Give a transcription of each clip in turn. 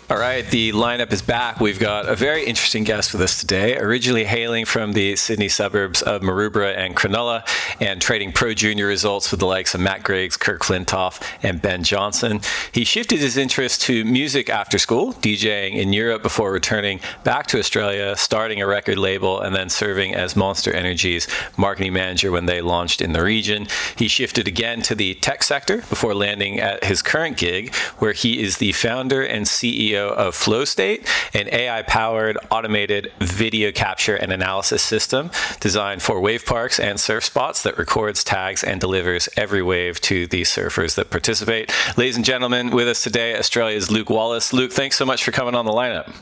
All right, the lineup is back. We've got a very interesting guest with us today, originally hailing from the Sydney suburbs of Maroubra and Cronulla and trading pro junior results with the likes of Matt Griggs, Kirk Flintoff, and Ben Johnson. He shifted his interest to music after school, DJing in Europe before returning back to Australia, starting a record label, and then serving as Monster Energy's marketing manager when they launched in the region. He shifted again to the tech sector before landing at his current gig, where he is the founder and CEO of Flowstate, an AI-powered automated video capture and analysis system designed for wave parks and surf spots that records, tags, and delivers every wave to the surfers that participate. Ladies and gentlemen, with us today, Australia's Luke Wallace. Luke, thanks so much for coming on the lineup.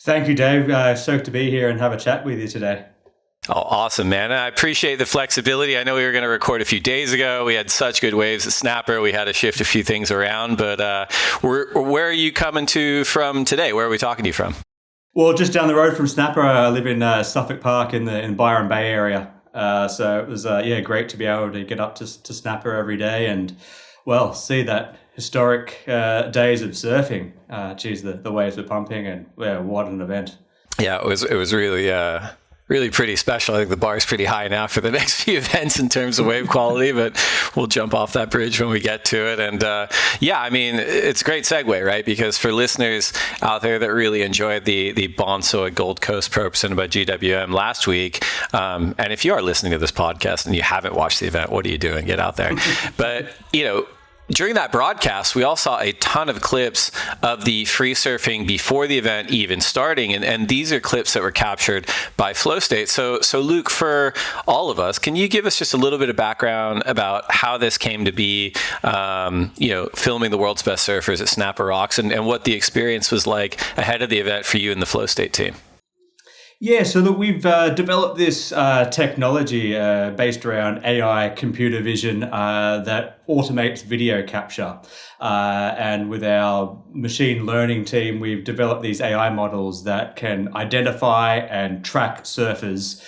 Thank you, Dave. Stoked to be here and have a chat with you today. Oh, awesome, man. I appreciate the flexibility. I know we were going to record a few days ago. We had such good waves at Snapper. We had to shift a few things around, but where are you coming to from today? Where are we talking to you from? Well, just down the road from Snapper. I live in Suffolk Park in the Byron Bay area. So it was, great to be able to get up to Snapper every day and, well, see that historic days of surfing. The waves were pumping and what an event. Yeah, it was really pretty special. I think the bar is pretty high now for the next few events in terms of wave quality, but we'll jump off that bridge when we get to it. And it's a great segue, right? Because for listeners out there that really enjoyed the Bonso at Gold Coast Pro presented by GWM last week, and if you are listening to this podcast and you haven't watched the event, what are you doing? Get out there. But, during that broadcast, we all saw a ton of clips of the free surfing before the event even starting, and these are clips that were captured by Flowstate. So Luke, for all of us, can you give us just a little bit of background about how this came to be, filming the world's best surfers at Snapper Rocks, and what the experience was like ahead of the event for you and the Flowstate team? Yeah, so that we've developed this technology based around AI computer vision that automates video capture. And with our machine learning team, we've developed these AI models that can identify and track surfers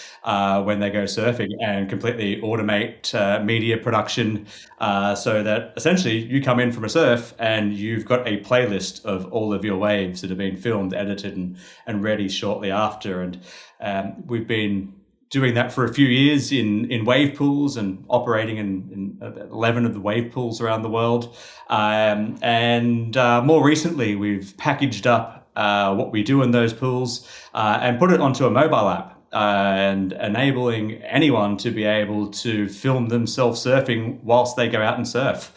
when they go surfing and completely automate media production so that essentially you come in from a surf and you've got a playlist of all of your waves that have been filmed, edited, and ready shortly after. And we've been doing that for a few years in wave pools and operating in 11 of the wave pools around the world. And more recently, we've packaged up what we do in those pools and put it onto a mobile app. And enabling anyone to be able to film themselves surfing whilst they go out and surf.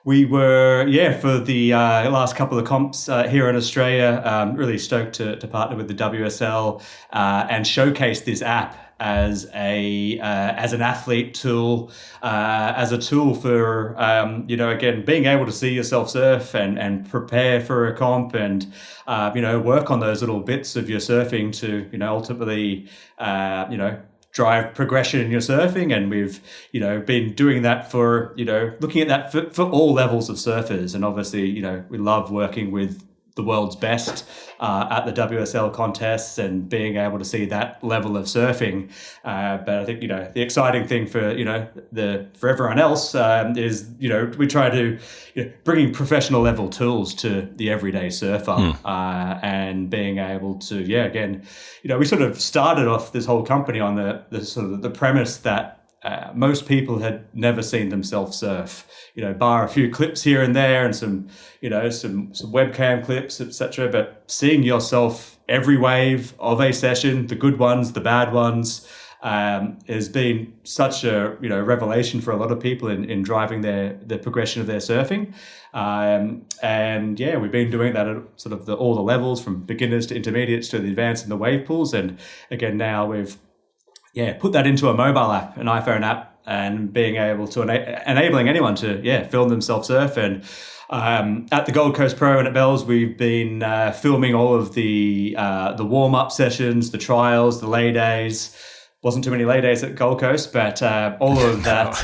We were, for the last couple of comps here in Australia, really stoked to partner with the WSL and showcase this app as an athlete tool, as a tool for, again, being able to see yourself surf and prepare for a comp and, work on those little bits of your surfing to, ultimately, drive progression in your surfing. And we've, been doing that for, looking at that for all levels of surfers. And obviously, we love working with the world's best at the WSL contests and being able to see that level of surfing. But I think, the exciting thing for, for everyone else is, we try to bringing professional level tools to the everyday surfer and being able to, again, we sort of started off this whole company on the sort of the premise that most people had never seen themselves surf, bar a few clips here and there and some webcam clips, etc. But seeing yourself every wave of a session, the good ones, the bad ones, has been such a revelation for a lot of people in driving the progression of their surfing. We've been doing that at sort of all the levels from beginners to intermediates to the advanced and the wave pools. And again, now we've put that into a mobile app, an iPhone app, and being able to enabling anyone to film themselves surf. And at the Gold Coast Pro and at Bells, we've been filming all of the warm up sessions, the trials, the lay days. Wasn't too many lay days at Gold Coast, but all of that,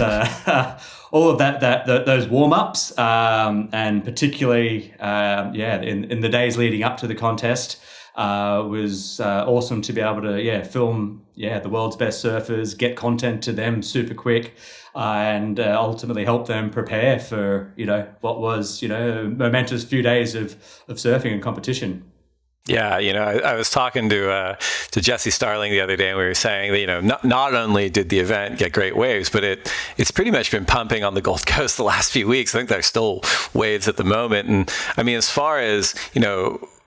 those warm ups, and particularly in the days leading up to the contest. was awesome to be able to film the world's best surfers, get content to them super quick, and ultimately help them prepare for what was a momentous few days of surfing and competition. Yeah, I was talking to Jesse Starling the other day, and we were saying that not only did the event get great waves, but it's pretty much been pumping on the Gold Coast the last few weeks. I think there's still waves at the moment, and I mean, as far as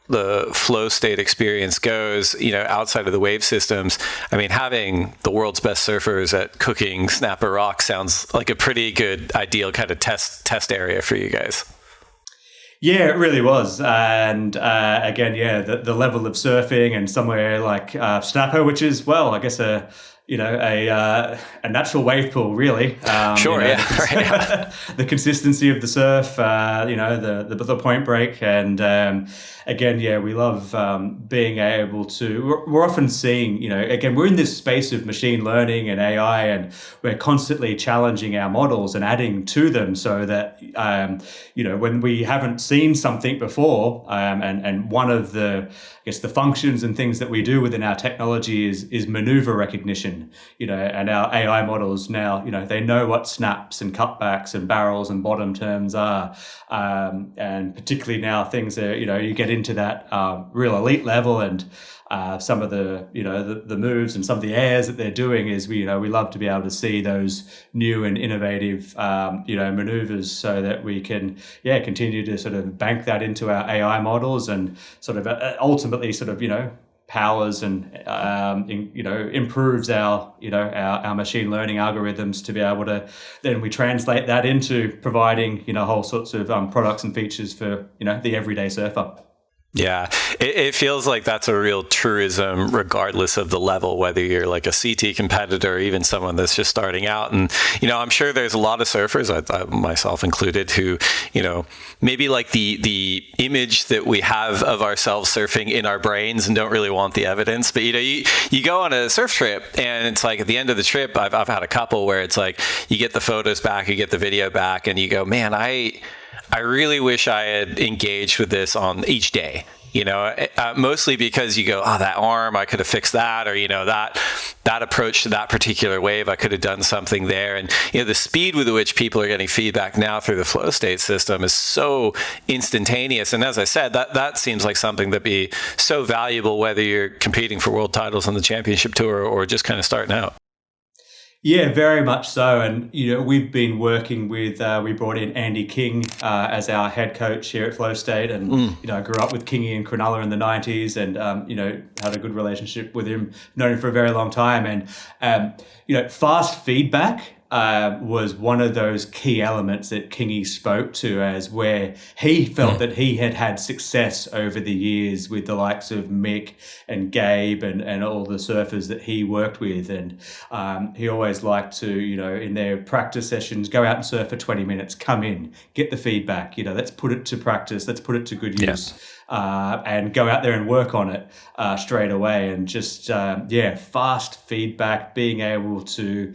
the Flowstate experience goes, outside of the wave systems, I mean, having the world's best surfers at cooking Snapper Rock sounds like a pretty good, ideal kind of test area for you guys. Yeah, it really was. And again, the level of surfing and somewhere like Snapper, which is, well, I guess a natural wave pool, really. Sure, the consistency of the surf, the point break, and again, we love being able to. We're often seeing, again, we're in this space of machine learning and AI, and we're constantly challenging our models and adding to them, so that when we haven't seen something before, and one of the functions and things that we do within our technology is maneuver recognition, and our AI models now, they know what snaps and cutbacks and barrels and bottom turns are. And particularly now things are, you get into that real elite level, and some of the, the moves and some of the airs that they're doing is, we love to be able to see those new and innovative, maneuvers, so that we can, continue to sort of bank that into our AI models, and sort of ultimately sort of, powers and improves our our machine learning algorithms to be able to then we translate that into providing whole sorts of products and features for the everyday surfer. Yeah, it feels like that's a real truism, regardless of the level, whether you're like a CT competitor or even someone that's just starting out. And, I'm sure there's a lot of surfers, I myself included, who, maybe like the image that we have of ourselves surfing in our brains and don't really want the evidence. But, you go on a surf trip, and it's like at the end of the trip, I've had a couple where it's like you get the photos back, you get the video back, and you go, man, I really wish I had engaged with this on each day, mostly because you go, oh, that arm, I could have fixed that, or, that approach to that particular wave, I could have done something there. And, the speed with which people are getting feedback now through the Flowstate system is so instantaneous. And as I said, that seems like something that'd be so valuable, whether you're competing for world titles on the championship tour or just kind of starting out. Yeah, very much so. And, we've been working with, we brought in Andy King as our head coach here at Flowstate. And, I grew up with Kingy and Cronulla in the 90s, and, had a good relationship with him, known him for a very long time. And, fast feedback was one of those key elements that Kingy spoke to, as where he felt that he had success over the years with the likes of Mick and Gabe and all the surfers that he worked with. And he always liked to, in their practice sessions, go out and surf for 20 minutes, come in, get the feedback, let's put it to practice, let's put it to good use. And go out there and work on it straight away. And just, fast feedback, being able to,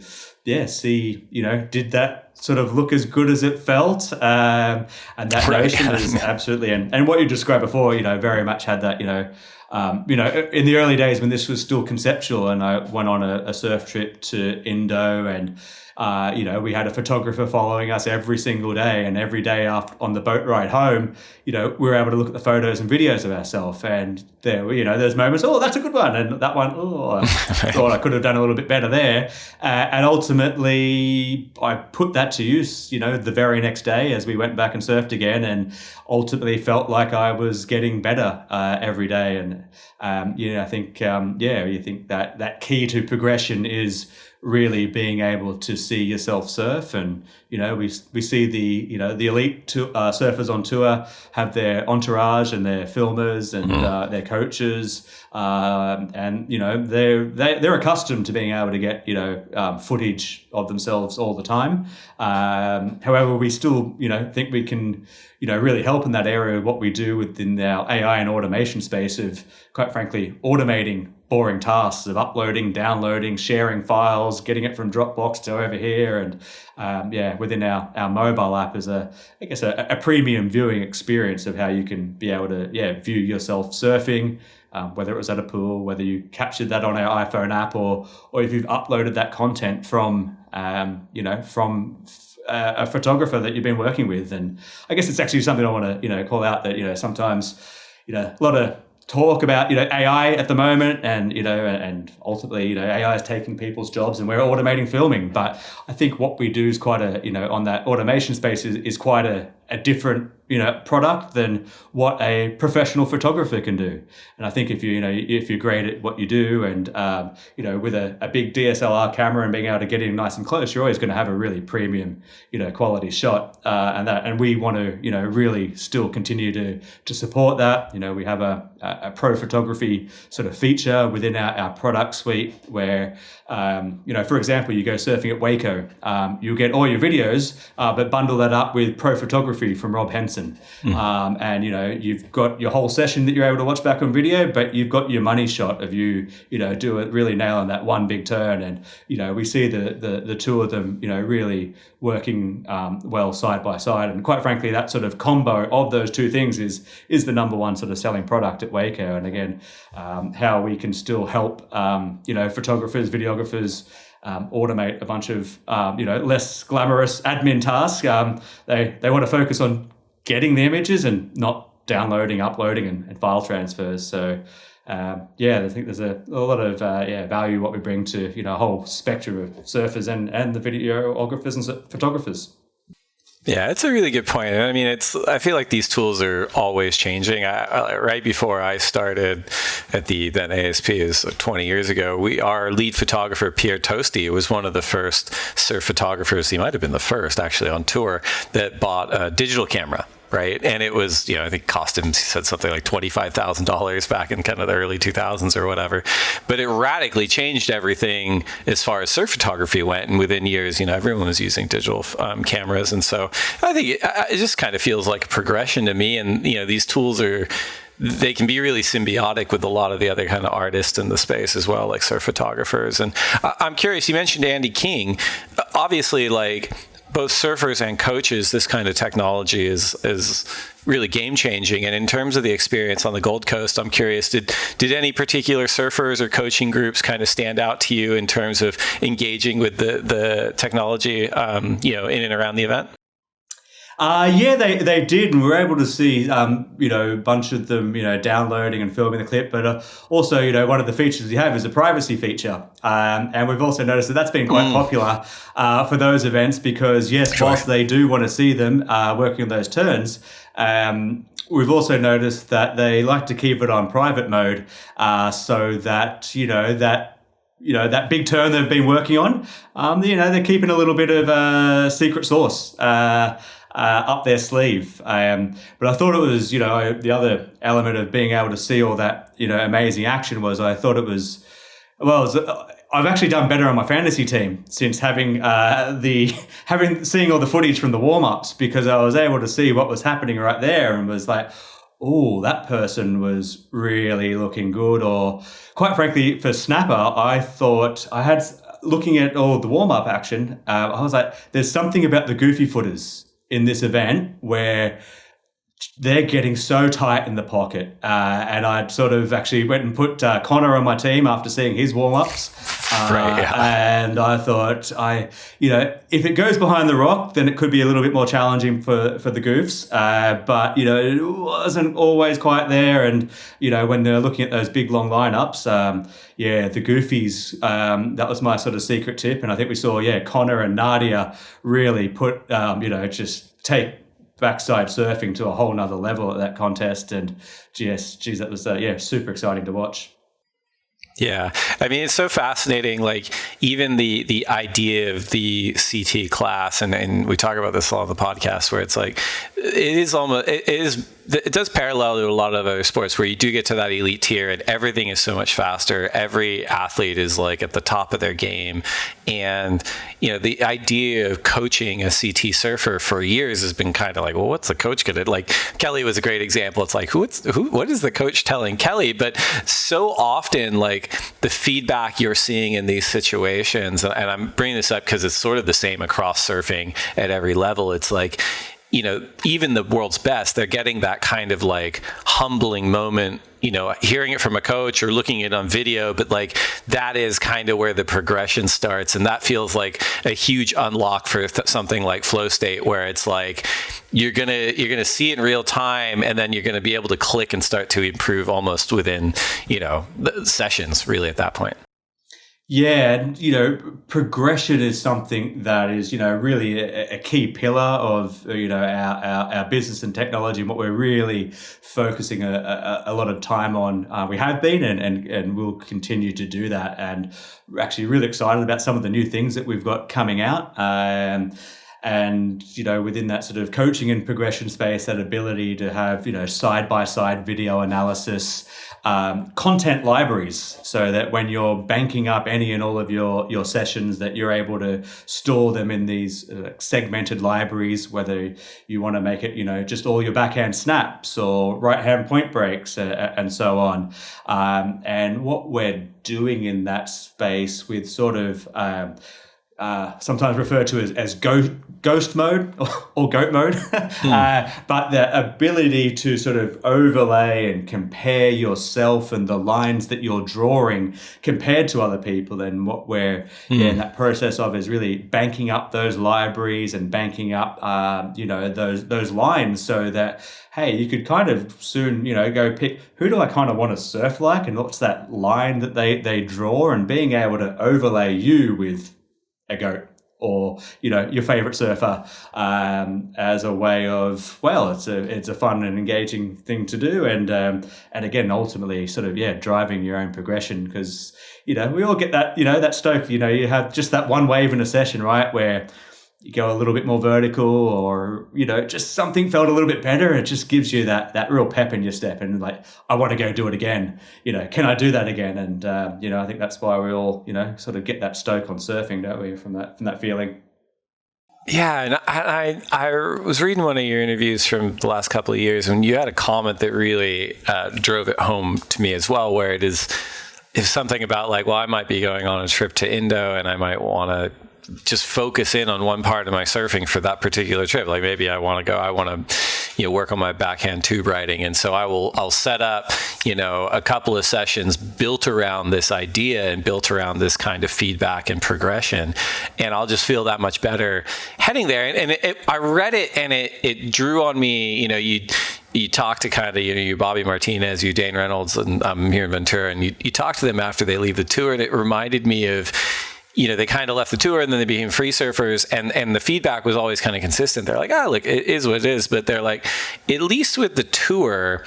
see, did that sort of look as good as it felt? And that notion is absolutely, and what you described before, very much had that, in the early days when this was still conceptual, and I went on a surf trip to Indo, and we had a photographer following us every single day, and every day after on the boat ride home, we were able to look at the photos and videos of ourselves, and there were, there's moments, oh, that's a good one, and that one, oh, I thought I could have done a little bit better there, and ultimately I put that to use, the very next day as we went back and surfed again, and ultimately felt like I was getting better every day. And I think you think that key to progression is really being able to see yourself surf. And we see the elite surfers on tour have their entourage and their filmers and their coaches, and they're accustomed to being able to get footage of themselves all the time. However, we still think we can really help in that area of what we do within our AI and automation space of, quite frankly, automating boring tasks of uploading, downloading, sharing files, getting it from Dropbox to over here. And within our mobile app is a premium viewing experience of how you can be able to view yourself surfing, whether it was at a pool, whether you captured that on our iPhone app, or if you've uploaded that content from a photographer that you've been working with. And I guess it's actually something I want to call out, that sometimes a lot of talk about AI at the moment, and ultimately AI is taking people's jobs and we're automating filming. But I think what we do is quite on that automation space is quite a different product than what a professional photographer can do. And I think if you're great at what you do, and with a big DSLR camera and being able to get in nice and close, you're always going to have a really premium quality shot, and we want to really still continue to support that. We have a pro photography sort of feature within our product suite where for example, you go surfing at Waco, you'll get all your videos, but bundle that up with pro photography from Rob Henson. And you've got your whole session that you're able to watch back on video, but you've got your money shot of you do it really nailing that one big turn. And we see the two of them really working well side by side. And quite frankly, that sort of combo of those two things is the number one sort of selling product at Waco. And again, how we can still help photographers, videographers automate a bunch of less glamorous admin tasks. They want to focus on getting the images and not downloading, uploading, and file transfers. So I think there's a lot of value what we bring to a whole spectrum of surfers and the videographers and photographers. Yeah, it's a really good point. I mean, I feel like these tools are always changing. Right before I started at then ASP is 20 years ago, our lead photographer, Pierre Tosti, was one of the first surf photographers. He might have been the first actually on tour that bought a digital camera. Right. And it was, I think cost him, he said something like $25,000 back in kind of the early 2000s or whatever. But it radically changed everything as far as surf photography went. And within years, everyone was using digital cameras. And so I think it just kind of feels like a progression to me. And, these tools they can be really symbiotic with a lot of the other kind of artists in the space as well, like surf photographers. And I'm curious, you mentioned Andy King. Obviously, both surfers and coaches, this kind of technology is really game changing. And in terms of the experience on the Gold Coast, I'm curious, did any particular surfers or coaching groups kind of stand out to you in terms of engaging with the technology, in and around the event? They did, and we were able to see, a bunch of them, downloading and filming the clip. But also, one of the features we have is a privacy feature, and we've also noticed that that's been quite popular for those events because, yes, whilst they do want to see them working on those turns, we've also noticed that they like to keep it on private mode, so that that big turn they've been working on, they're keeping a little bit of a secret sauce up their sleeve. But I thought it was, the other element of being able to see all that, amazing action was I thought it was, I've actually done better on my fantasy team since seeing all the footage from the warm-ups, because I was able to see what was happening right there and was like, oh, that person was really looking good. Or quite frankly, for Snapper, I thought looking at all the warm-up action, I was like, there's something about the goofy footers in this event where they're getting so tight in the pocket. And I sort of actually went and put Connor on my team after seeing his warm-ups. Right, yeah. And I thought, if it goes behind the rock, then it could be a little bit more challenging for the goofs. But, it wasn't always quite there. And, when they're looking at those big, long lineups, the goofies, that was my sort of secret tip. And I think we saw, Connor and Nadia really put, just take backside surfing to a whole nother level at that contest. And geez, that was, super exciting to watch. Yeah. I mean, it's so fascinating, even the idea of the CT class, and we talk about this a lot on the podcast, where it's it is it does parallel to a lot of other sports where you do get to that elite tier and everything is so much faster. Every athlete is like at the top of their game. And, the idea of coaching a CT surfer for years has been kind of like, well, what's the coach going to, like, Kelly was a great example. It's like, what is the coach telling Kelly? But so often, like, the feedback you're seeing in these situations, and I'm bringing this up because it's sort of the same across surfing at every level. It's like, even the world's best, they're getting that kind of like humbling moment, hearing it from a coach or looking at it on video, but like that is kind of where the progression starts. And that feels like a huge unlock for something like Flowstate, where it's like, you're going to see it in real time, and then you're going to be able to click and start to improve almost within, sessions really at that point. Yeah, and progression is something that is really a key pillar of our business and technology, and what we're really focusing a lot of time on. We have been and will continue to do that, and we're actually really excited about some of the new things that we've got coming out. And within that sort of coaching and progression space, that ability to have side-by-side video analysis, content libraries, so that when you're banking up any and all of your sessions, that you're able to store them in these segmented libraries, whether you want to make it just all your backhand snaps or right hand point breaks and so on. And what we're doing in that space with sort of sometimes referred to as ghost mode or goat mode, but the ability to sort of overlay and compare yourself and the lines that you're drawing compared to other people. And what we're in that process of is really banking up those libraries and banking up those lines, so that hey, you could kind of soon go pick, who do I kind of want to surf like, and what's that line that they draw, and being able to overlay you with a goat or your favorite surfer as a way of, well, it's a fun and engaging thing to do, and again ultimately sort of driving your own progression, because we all get that that stoke, you have just that one wave in a session, right, where you go a little bit more vertical, or just something felt a little bit better. It just gives you that real pep in your step, and like, I want to go do it again. Can I do that again? And I think that's why we all sort of get that stoke on surfing, don't we, from that feeling. Yeah, and I was reading one of your interviews from the last couple of years, and you had a comment that really drove it home to me as well, where it's something about like, well, I might be going on a trip to Indo, and I might want to just focus in on one part of my surfing for that particular trip. Like maybe I want to work on my backhand tube riding. And so I'll set up, a couple of sessions built around this idea and built around this kind of feedback and progression. And I'll just feel that much better heading there. And I read it, and it drew on me, you talk to kind of, you Bobby Martinez, you Dane Reynolds, and I'm here in Ventura, and you talk to them after they leave the tour, and it reminded me of, they kind of left the tour and then they became free surfers, and the feedback was always kind of consistent. They're like, look, it is what it is. But they're like, at least with the tour,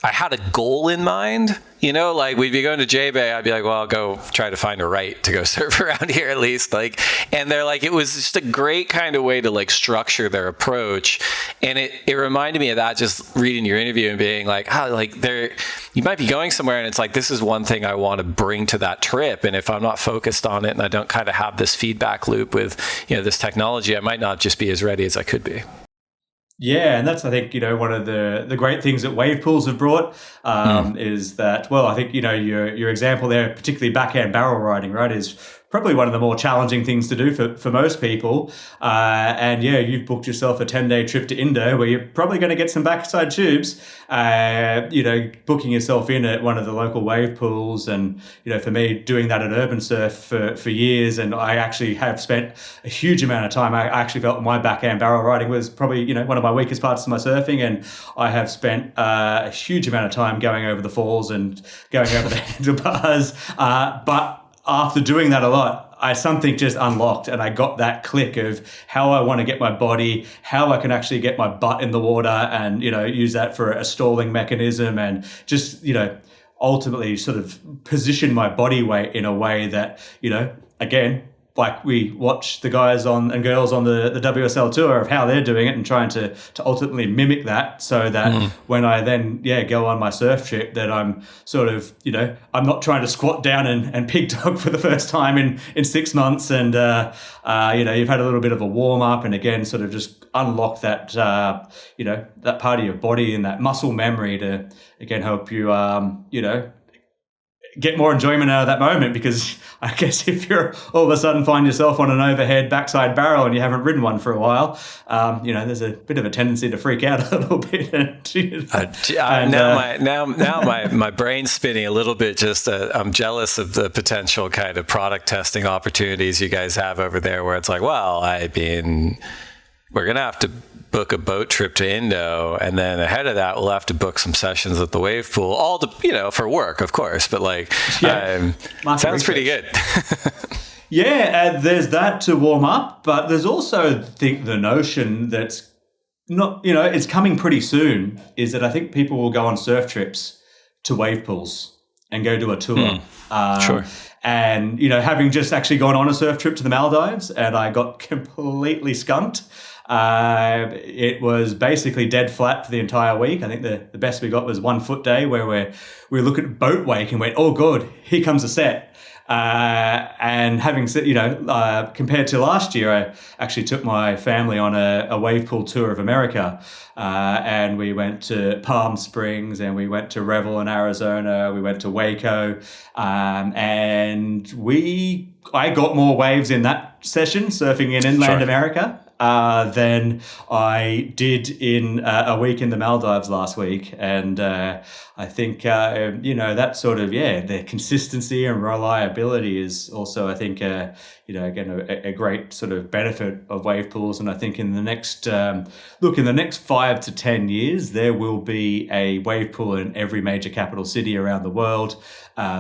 I had a goal in mind. Like we'd be going to J-Bay, I'd be like, well, I'll go try to find a right to go surf around here at least. Like, and they're like, it was just a great kind of way to like structure their approach. And it reminded me of that, just reading your interview and being like, you might be going somewhere and it's like, this is one thing I want to bring to that trip. And if I'm not focused on it and I don't kind of have this feedback loop with, this technology, I might not just be as ready as I could be. Yeah, and that's, I think, one of the great things that wave pools have brought is that, well, I think, your example there, particularly backhand barrel riding, right, is probably one of the more challenging things to do for most people. And yeah, you've booked yourself a 10-day trip to Indo where you're probably going to get some backside tubes, booking yourself in at one of the local wave pools. And, for me, doing that at Urban Surf for years, and I actually have spent a huge amount of time. I actually felt my backhand barrel riding was probably, one of my weakest parts of my surfing. And I have spent a huge amount of time going over the falls and going over the handlebars. But after doing that a lot, something just unlocked, and I got that click of how I want to get my body, how I can actually get my butt in the water and, use that for a stalling mechanism, and just, ultimately sort of position my body weight in a way that, again, like we watch the guys on and girls on the WSL tour of how they're doing it and trying to ultimately mimic that, so that when I then go on my surf trip, that I'm sort of, I'm not trying to squat down and pig dog for the first time in 6 months, and you've had a little bit of a warm up, and again sort of just unlock that that part of your body and that muscle memory to again help you get more enjoyment out of that moment. Because I guess if you're all of a sudden find yourself on an overhead backside barrel and you haven't ridden one for a while, there's a bit of a tendency to freak out a little bit. My brain's spinning a little bit. Just I'm jealous of the potential kind of product testing opportunities you guys have over there, where it's like, well, we're gonna have to book a boat trip to Indo, and then ahead of that we'll have to book some sessions at the wave pool, all for work, of course, but sounds pretty good. There's that to warm up, but there's also the notion that's not, it's coming pretty soon, is that I think people will go on surf trips to wave pools and go do a tour. Sure. And having just actually gone on a surf trip to the Maldives, and I got completely skunked. It was basically dead flat for the entire week. I think the best we got was 1 foot day, where we look at boat wake and went, oh good, here comes a set. And having said, compared to last year, I actually took my family on a wave pool tour of America, and we went to Palm Springs, and we went to Revel in Arizona, we went to Waco, and I got more waves in that session surfing in inland America than I did in a week in the Maldives last week. And I think, that sort of, the consistency and reliability is also, I think, again, a great sort of benefit of wave pools. And I think in the next 5 to 10 years, there will be a wave pool in every major capital city around the world.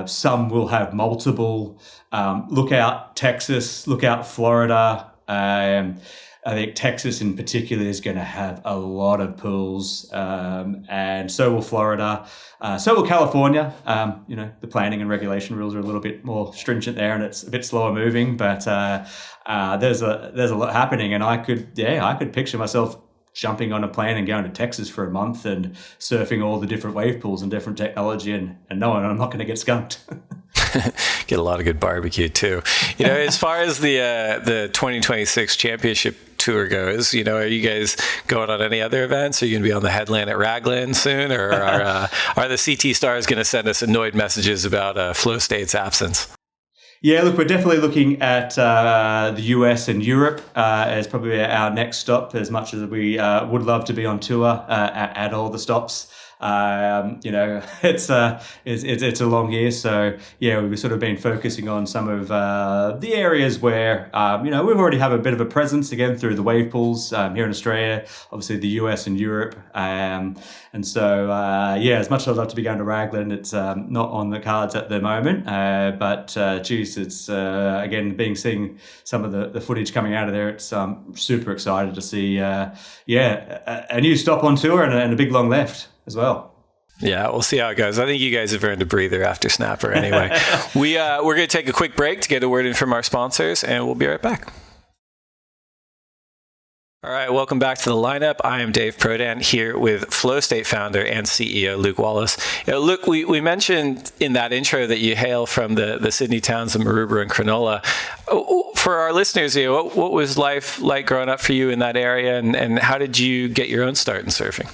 Some will have multiple. Look out Texas, look out Florida. I think Texas in particular is going to have a lot of pools, and so will Florida, so will California. The planning and regulation rules are a little bit more stringent there, and it's a bit slower moving, but there's a lot happening, and I could picture myself jumping on a plane and going to Texas for a month and surfing all the different wave pools and different technology, and knowing I'm not going to get skunked. Get a lot of good barbecue too. As far as the 2026 championship tour goes, are you guys going on any other events? Are you going to be on the headland at Raglan soon, or are the CT Stars going to send us annoyed messages about Flowstate's absence? Yeah, look, we're definitely looking at the US and Europe as probably our next stop, as much as we would love to be on tour at all the stops. It's a long year, so we've sort of been focusing on some of the areas where we've already have a bit of a presence, again through the wave pools here in Australia, obviously the US and Europe, and so as much as I'd love to be going to Raglan, it's not on the cards at the moment, but it's again seeing some of the footage coming out of there, it's super excited to see a new stop on tour and a big long left as well. Yeah, we'll see how it goes. I think you guys have earned a breather after Snapper anyway. We're going to take a quick break to get a word in from our sponsors, and we'll be right back. All right, welcome back to the lineup. I am Dave Prodan here with Flowstate founder and CEO Luke Wallace. Luke, we mentioned in that intro that you hail from the Sydney towns of Maroubra and Cronulla. For our listeners, what was life like growing up for you in that area, and how did you get your own start in surfing?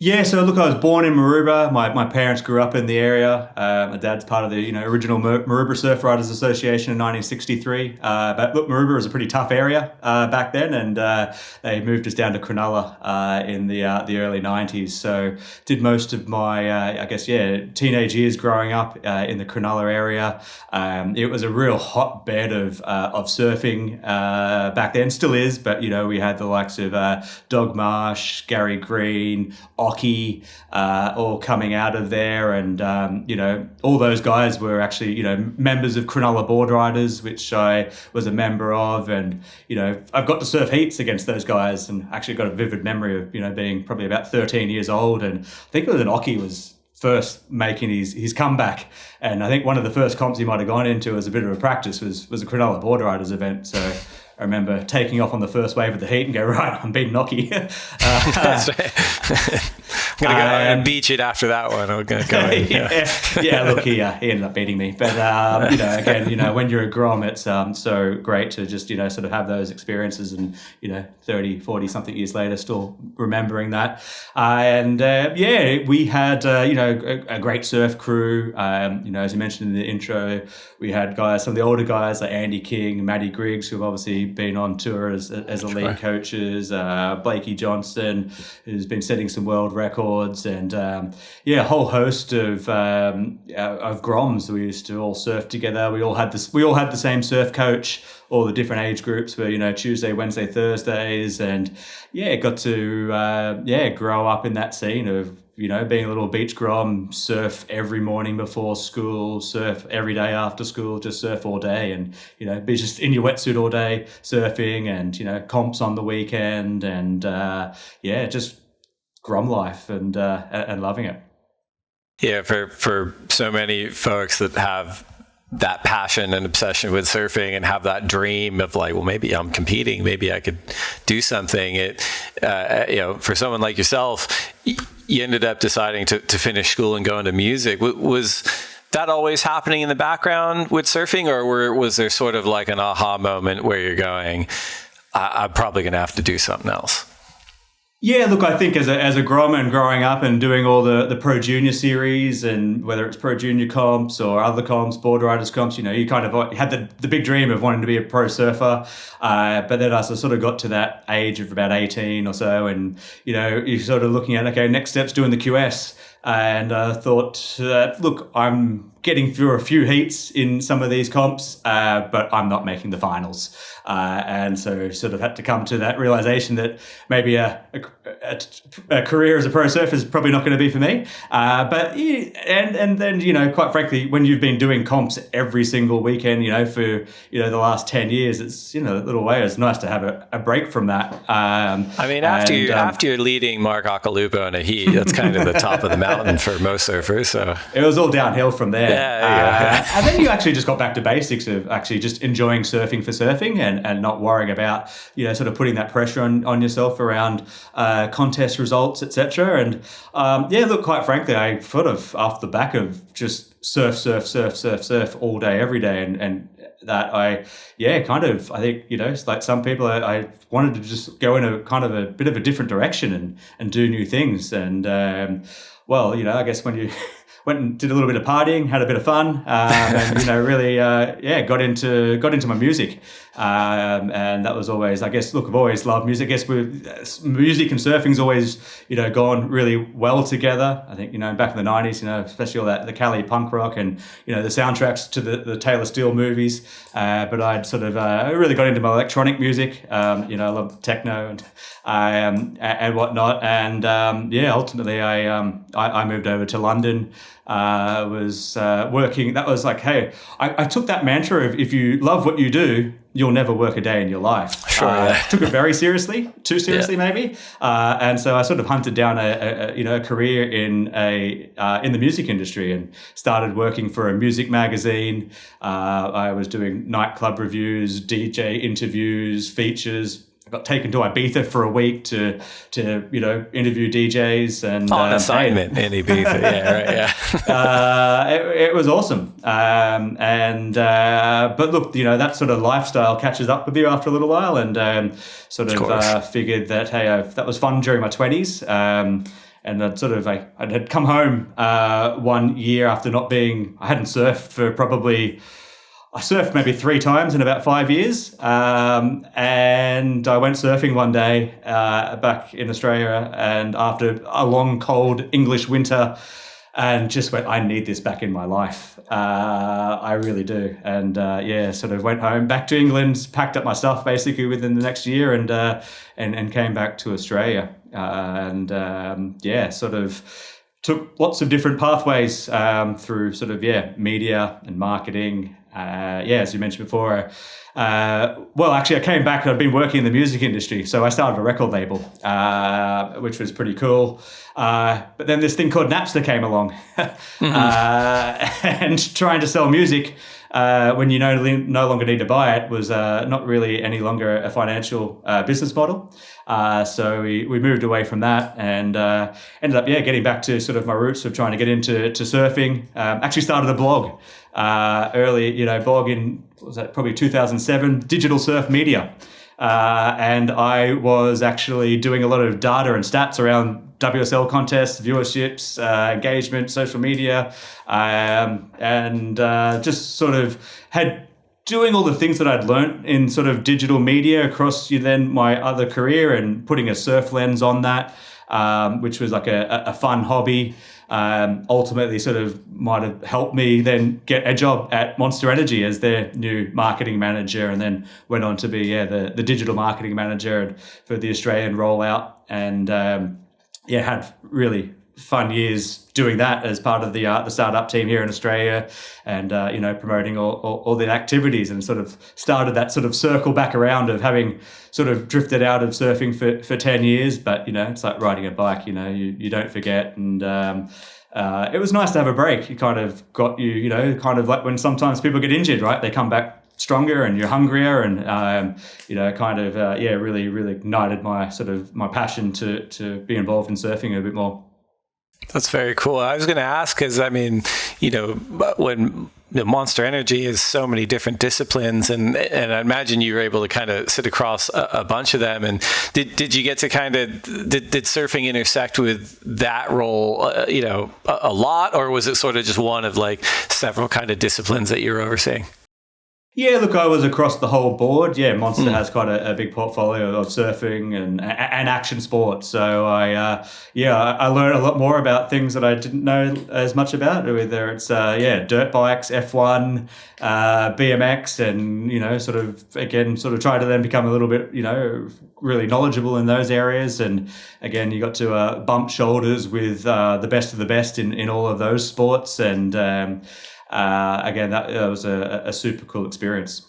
Yeah, so look, I was born in Maroubra. My parents grew up in the area. My dad's part of the original Maroubra Surf Riders Association in 1963. But look, Maroubra was a pretty tough area back then, and they moved us down to Cronulla in the early 90s. So did most of my teenage years growing up in the Cronulla area. It was a real hotbed of surfing back then, still is. But we had the likes of Dog Marsh, Gary Green, Occy, all coming out of there, and all those guys were actually members of Cronulla Board Riders, which I was a member of, and I've got to surf heats against those guys, and actually got a vivid memory of being probably about 13 years old, and I think it was an Occy was first making his comeback. And I think one of the first comps he might have gone into as a bit of a practice was a Cronulla Border Riders event. So I remember taking off on the first wave of the heat and go, right, I'm beating Nocky. That's right. I'm going to go and beat it after that one. I'm going to go in. Yeah, look, he ended up beating me. But, again, when you're a Grom, it's so great to just, sort of have those experiences and, 30, 40 something years later, still remembering that. We had, a great surf crew. As you mentioned in the intro, we had some of the older guys like Andy King, Matty Griggs, who've obviously been on tour as elite coaches, Blakey Johnson, who's been setting some world records, and a whole host of Groms. We used to all surf together. We all had the same surf coach. All the different age groups were Tuesday, Wednesday, Thursdays, and got to grow up in that scene of being a little beach Grom, surf every morning before school, surf every day after school, just surf all day, and be just in your wetsuit all day surfing, and comps on the weekend, and just Grom life and loving it. Yeah, for so many folks that have that passion and obsession with surfing and have that dream of like, well, maybe I'm competing, maybe I could do something. For someone like yourself, you ended up deciding to finish school and go into music. Was that always happening in the background with surfing, or was there sort of like an aha moment where you're going, I'm probably going to have to do something else? Yeah, look, I think as a Grom and growing up and doing all the Pro Junior series, and whether it's Pro Junior comps or other comps, Border Riders comps, you kind of had the big dream of wanting to be a pro surfer. But then as I sort of got to that age of about 18 or so, and, you're sort of looking at, okay, next step's doing the QS. And I thought, look, I'm getting through a few heats in some of these comps, but I'm not making the finals. And so sort of had to come to that realization that maybe a career as a pro surfer is probably not going to be for me. And then, quite frankly, when you've been doing comps every single weekend, for, the last 10 years, it's, a little way, it's nice to have a break from that. After you're leading Mark Akalupo in a heat, that's kind of the top of the mountain for most surfers. So it was all downhill from there. Yeah. And then you actually just got back to basics of actually just enjoying surfing for surfing and not worrying about, sort of putting that pressure on yourself around contest results, etc. And look, quite frankly, I sort of off the back of just surf all day, every day, and that I think, it's like some people, I wanted to just go in a kind of a bit of a different direction and do new things. And I guess when you went and did a little bit of partying, had a bit of fun, and really got into my music, and that was always, I guess, look, I've always loved music. I guess music and surfing's always gone really well together. I think back in the 90s, especially all that the Cali punk rock and the soundtracks to the Taylor Steele movies. But I'd sort of really got into my electronic music. I love techno and whatnot. And ultimately I moved over to London. Was working. That was like, hey, I took that mantra of if you love what you do, you'll never work a day in your life. Sure. Took it very seriously, too seriously maybe. And so I sort of hunted down a career in the music industry and started working for a music magazine. I was doing nightclub reviews, DJ interviews, features. I got taken to Ibiza for a week to interview DJs and on assignment in Ibiza. It was awesome. But look, that sort of lifestyle catches up with you after a little while, and figured that that was fun during my 20s. And I had come home 1 year after I hadn't surfed for probably. I surfed maybe 3 times in about 5 years, and I went surfing one day back in Australia, and after a long, cold English winter, and just went, I need this back in my life. I really do. And sort of went home back to England, packed up my stuff basically within the next year, and came back to Australia, sort of took lots of different pathways through sort of media and marketing, As you mentioned before, actually, I came back and I'd been working in the music industry. So I started a record label, which was pretty cool. But then this thing called Napster came along. And trying to sell music when you no longer need to buy it was not really any longer a financial business model. So we moved away from that and ended up getting back to sort of my roots of trying to get into surfing. Actually started a blog early, blog in probably 2007, Digital Surf Media. And I was actually doing a lot of data and stats around WSL contests, viewerships, engagement, social media, and just sort of had doing all the things that I'd learned in sort of digital media across then my other career and putting a surf lens on that, which was like a fun hobby. Ultimately sort of might have helped me then get a job at Monster Energy as their new marketing manager, and then went on to be the digital marketing manager for the Australian rollout, and had really fun years doing that as part of the startup team here in Australia, and promoting all the activities, and sort of started that sort of circle back around of having sort of drifted out of surfing for 10 years. But it's like riding a bike, you don't forget. And it was nice to have a break. You kind of got kind of like when sometimes people get injured, right? They come back stronger and you're hungrier, and really ignited my passion to be involved in surfing a bit more. That's very cool. I was going to ask, because when Monster Energy is so many different disciplines, and I imagine you were able to kind of sit across a bunch of them. And did you get to kind of did surfing intersect with that role, a lot, or was it sort of just one of like several kind of disciplines that you were overseeing? Yeah, look, I was across the whole board. Yeah, Monster has quite a big portfolio of surfing and action sports. So I learned a lot more about things that I didn't know as much about, whether it's dirt bikes, F1, BMX, and sort of try to then become a little bit really knowledgeable in those areas. And again, you got to bump shoulders with the best of the best in all of those sports, and again, that was a super cool experience.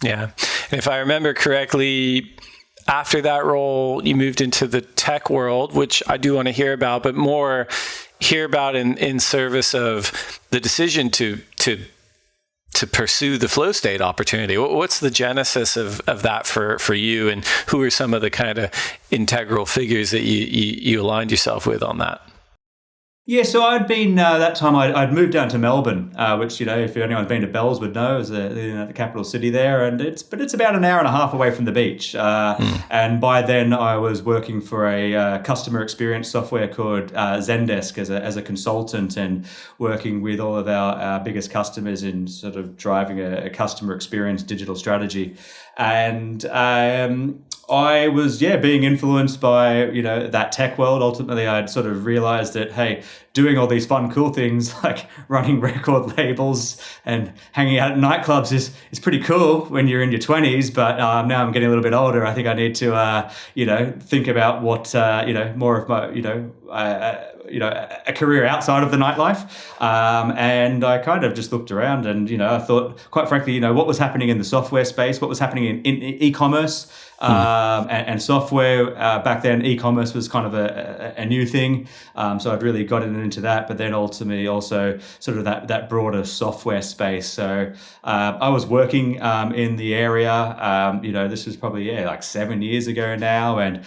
Yeah. And if I remember correctly, after that role, you moved into the tech world, which I do want to hear about, but more hear about in service of the decision to pursue the Flowstate opportunity. What's the genesis of that for you, and who are some of the kind of integral figures that you aligned yourself with on that? Yeah, so I'd been that time I'd moved down to Melbourne, which if anyone's been to Bells would know is the capital city there, and it's about an hour and a half away from the beach. And by then I was working for a customer experience software called Zendesk as a consultant, and working with all of our biggest customers in sort of driving a customer experience digital strategy. And I was being influenced by that tech world. Ultimately, I'd sort of realized that, hey, doing all these fun, cool things like running record labels and hanging out at nightclubs is pretty cool when you're in your 20s. But now I'm getting a little bit older. I think I need to think about what more of my a career outside of the nightlife. And I kind of just looked around, and I thought, quite frankly, what was happening in the software space, what was happening in e-commerce. And software back then, e-commerce was kind of a new thing, so I'd really gotten into that. But then ultimately, also sort of that broader software space. So I was working in the area. This was probably like 7 years ago now, and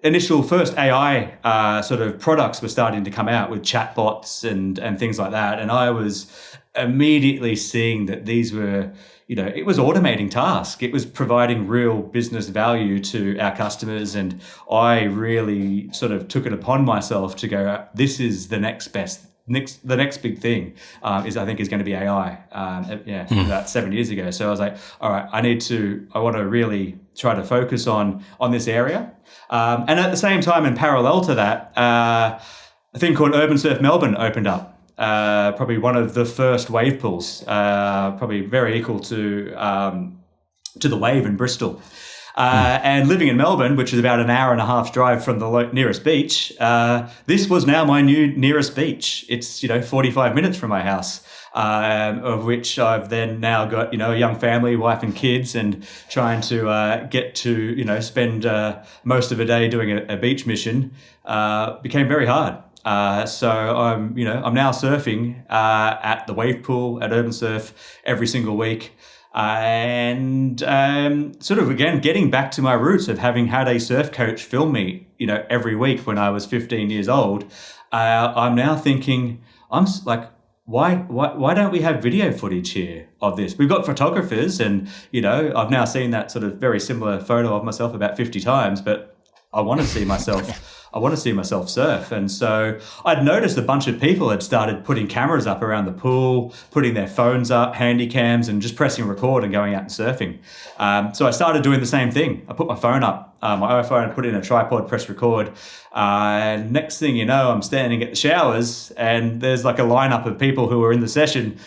initial first AI sort of products were starting to come out with chatbots and things like that, and I was immediately seeing that these were. It was automating tasks. It was providing real business value to our customers. And I really sort of took it upon myself to go, this is the next big thing I think is going to be AI. About 7 years ago. So I was like, all right, I want to really try to focus on this area. And at the same time, in parallel to that, a thing called Urban Surf Melbourne opened up. Probably one of the first wave pools, probably very equal to the Wave in Bristol. And living in Melbourne, which is about an hour and a half drive from the nearest beach, this was now my new nearest beach. It's 45 minutes from my house. of which I've then now got, a young family, wife and kids, and trying to get to, spend most of a day doing a beach mission became very hard. So I'm now surfing at the wave pool at Urban Surf every single week. And sort of, again, getting back to my roots of having had a surf coach film me, every week when I was 15 years old, I'm now thinking, I'm like, why don't we have video footage here of this? We've got photographers and, I've now seen that sort of very similar photo of myself about 50 times, but I want to see myself surf. And so I'd noticed a bunch of people had started putting cameras up around the pool, putting their phones up, handy cams, and just pressing record and going out and surfing. So I started doing the same thing. I put my phone up, my iPhone, put it in a tripod, press record. And next thing you know, I'm standing at the showers and there's like a lineup of people who are in the session.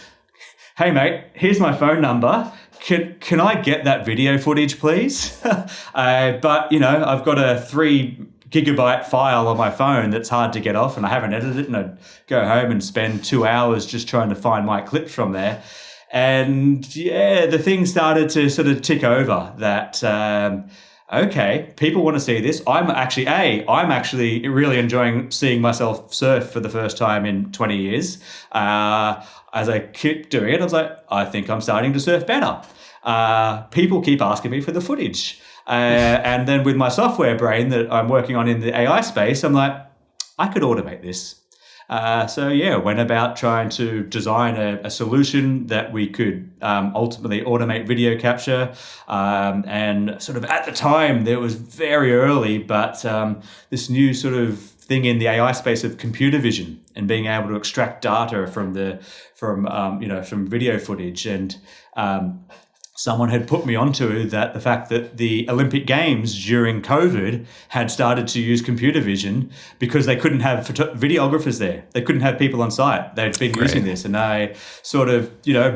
Hey mate, here's my phone number. Can I get that video footage, please? But, I've got a 3 gigabyte file on my phone that's hard to get off and I haven't edited it, and I'd go home and spend 2 hours just trying to find my clips from there. And the thing started to sort of tick over that, okay, people want to see this. I'm actually really enjoying seeing myself surf for the first time in 20 years. As I keep doing it, I was like, I think I'm starting to surf better. People keep asking me for the footage. And then with my software brain that I'm working on in the AI space, I'm like, I could automate this. Went about trying to design a solution that we could ultimately automate video capture. And sort of at the time, there was very early, but this new sort of thing in the AI space of computer vision and being able to extract data from video footage. And someone had put me onto the fact that the Olympic Games during COVID had started to use computer vision because they couldn't have videographers there. They couldn't have people on site. They'd been using this. And I sort of,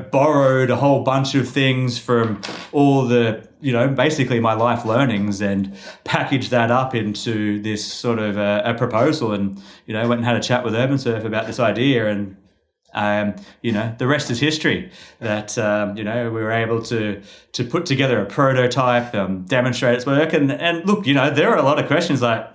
borrowed a whole bunch of things from all the, basically my life learnings and packaged that up into this sort of a proposal and, went and had a chat with Urban Surf about this idea. And the rest is history. That we were able to put together a prototype, demonstrate its work, and look, there are a lot of questions like,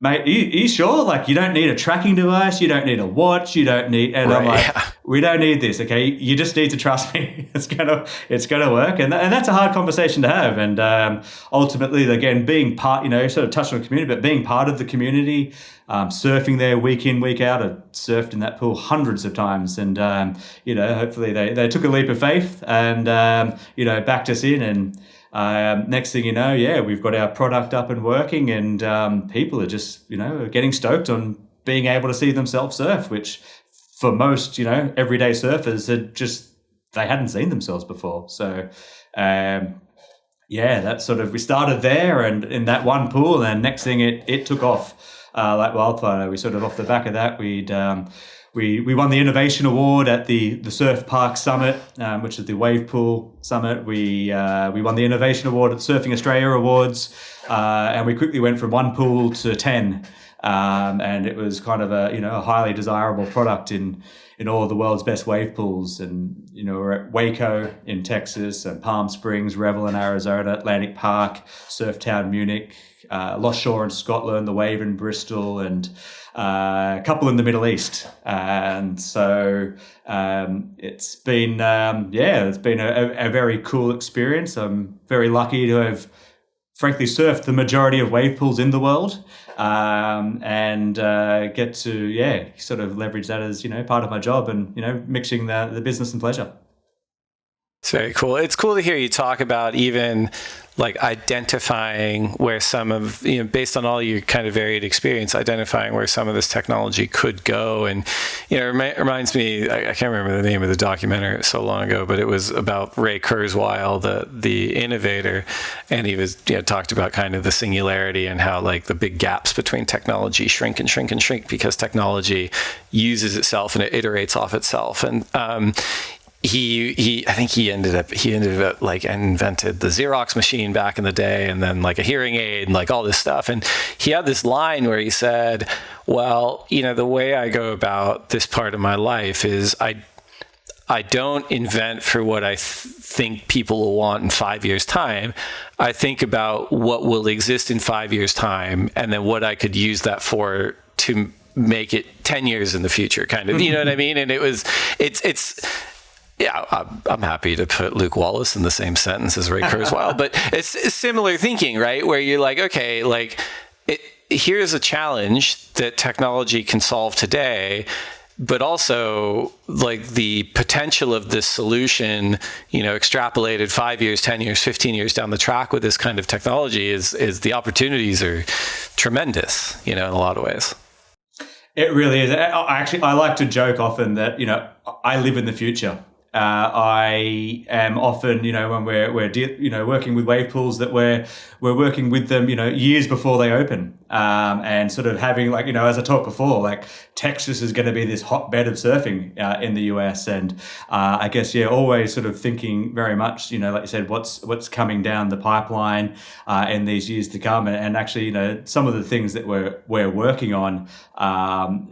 mate, are you sure? Like, you don't need a tracking device, you don't need a watch, you don't need, and right, I'm like, we don't need this, okay? You just need to trust me. It's gonna work, and that's a hard conversation to have. And ultimately, again, being part, sort of touched on the community, but being part of the community, surfing there week in, week out. I've surfed in that pool hundreds of times, and hopefully they took a leap of faith and backed us in. And next thing you know, we've got our product up and working, and people are just getting stoked on being able to see themselves surf, which for most everyday surfers they hadn't seen themselves before. So that's sort of, we started there and in that one pool, and next thing it took off like wildfire. We sort of, off the back of that, we won the Innovation Award at the Surf Park Summit, which is the Wave Pool Summit. We won the Innovation Award at Surfing Australia Awards, and we quickly went from 1 pool to 10. And it was kind of a highly desirable product in all of the world's best wave pools. And we're at Waco in Texas, and Palm Springs, Revel in Arizona, Atlantic Park, Surf Town Munich, Lost Shore in Scotland, the Wave in Bristol, and a couple in the Middle East. And so it's been a very cool experience. I'm very lucky to have frankly surfed the majority of wave pools in the world, and get to sort of leverage that as part of my job, and mixing the business and pleasure. It's very cool. It's cool to hear you talk about even like identifying where some of, based on all your kind of varied experience, identifying where some of this technology could go. And, it reminds me, I can't remember the name of the documentary so long ago, but it was about Ray Kurzweil, the innovator. And he was, talked about kind of the singularity and how like the big gaps between technology shrink and shrink and shrink because technology uses itself and it iterates off itself. And, I think he ended up like invented the Xerox machine back in the day, and then like a hearing aid and like all this stuff. And he had this line where he said, well, the way I go about this part of my life is I don't invent for what I think people will want in 5 years' time. I think about what will exist in 5 years' time, and then what I could use that for to make it 10 years in the future, kind of, you know what I mean? And I'm happy to put Luke Wallace in the same sentence as Ray Kurzweil, but it's similar thinking, right? Where you're like, okay, like here's a challenge that technology can solve today, but also like the potential of this solution, extrapolated 5 years, 10 years, 15 years down the track with this kind of technology is the opportunities are tremendous, in a lot of ways. It really is. I like to joke often that, I live in the future. I am often, when we're working with wave pools, that we're working with them, years before they open, and sort of having as I talked before, like Texas is going to be this hotbed of surfing in the US, and I guess always sort of thinking very much, like you said, what's coming down the pipeline in these years to come, and actually, some of the things that we're working on, I'm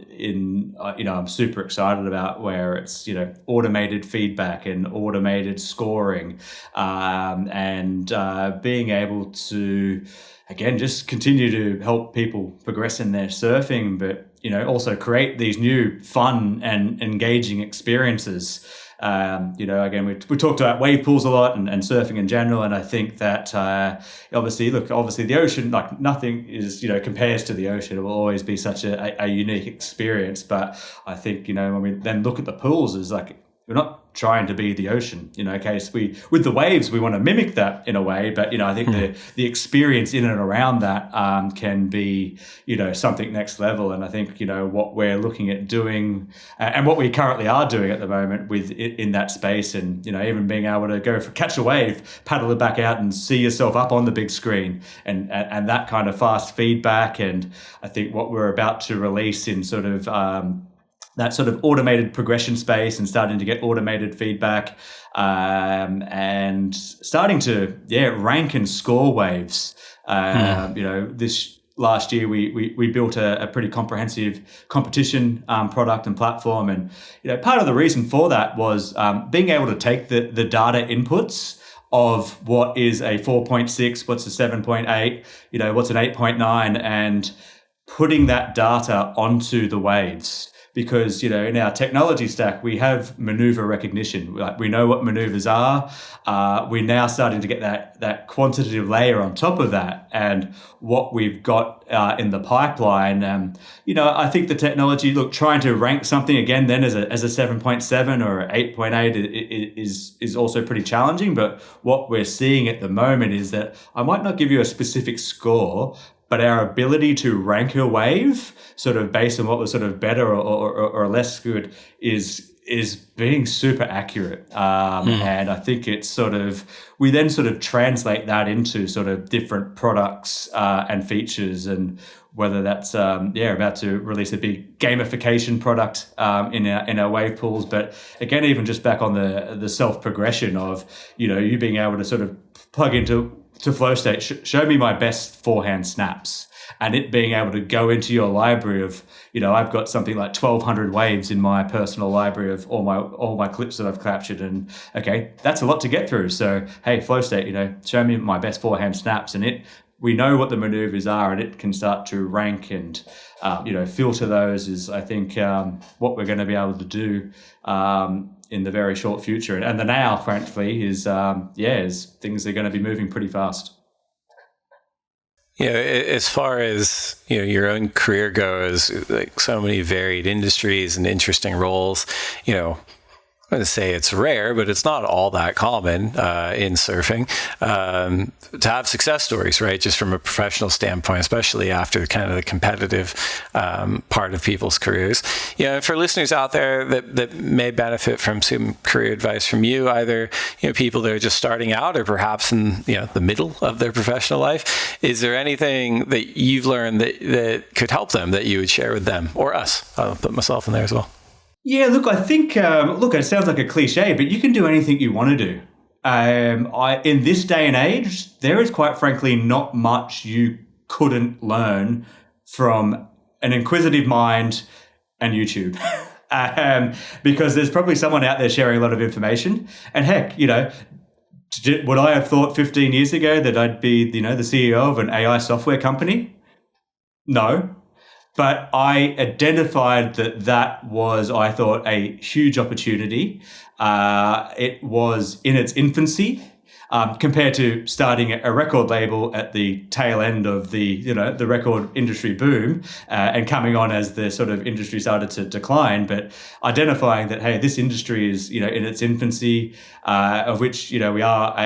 super excited about, where it's automated feedback and automated scoring, and being able to, again, just continue to help people progress in their surfing, but also create these new fun and engaging experiences. Again, we talked about wave pools a lot and surfing in general, and I think that obviously the ocean, like nothing is compares to the ocean. It will always be such a unique experience. But I think when we then look at the pools, is like we're not trying to be the ocean. With the waves we want to mimic that in a way, but I think the experience in and around that can be something next level. And I think what we're looking at doing, and what we currently are doing at the moment in that space, and even being able to catch a wave, paddle it back out, and see yourself up on the big screen, and that kind of fast feedback. And I think what we're about to release in sort of that sort of automated progression space, and starting to get automated feedback, and starting to rank and score waves. This last year we built a pretty comprehensive competition product and platform, and part of the reason for that was being able to take the data inputs of what is a 4.6, what's a 7.8, what's an 8.9, and putting that data onto the waves. Because, in our technology stack, we have maneuver recognition. Like, we know what maneuvers are. We're now starting to get that quantitative layer on top of that. And what we've got in the pipeline, I think the technology, trying to rank something again then as a 7.7 or 8.8 is also pretty challenging. But what we're seeing at the moment is that I might not give you a specific score, but our ability to rank a wave sort of based on what was sort of better or less good is being super accurate. And I think it's sort of, we then sort of translate that into sort of different products and features, and whether that's about to release a big gamification product in our wave pools, but again, even just back on the self progression of you being able to sort of plug into Flowstate, show me my best forehand snaps, and it being able to go into your library of, I've got something like 1,200 waves in my personal library of all my clips that I've captured, and okay, that's a lot to get through. So hey, Flowstate, show me my best forehand snaps, and we know what the maneuvers are, and it can start to rank and filter those. Is, I think, what we're going to be able to do in the very short future. And the now, frankly, is things are going to be moving pretty fast. As far as your own career goes, like so many varied industries and interesting roles, I'm going to say it's rare, but it's not all that common in surfing to have success stories, right? Just from a professional standpoint, especially after kind of the competitive part of people's careers. For listeners out there that may benefit from some career advice from you, either people that are just starting out or perhaps in the middle of their professional life, is there anything that you've learned that could help them that you would share with them or us? I'll put myself in there as well. Yeah, look, I think, it sounds like a cliche, but you can do anything you want to do. In this day and age, there is quite frankly not much you couldn't learn from an inquisitive mind and YouTube. because there's probably someone out there sharing a lot of information. And heck, would I have thought 15 years ago that I'd be, the CEO of an AI software company? No. But I identified that was, I thought, a huge opportunity. It was in its infancy. Compared to starting a record label at the tail end of the record industry boom and coming on as the sort of industry started to decline, but identifying that, hey, this industry is, in its infancy, of which, we are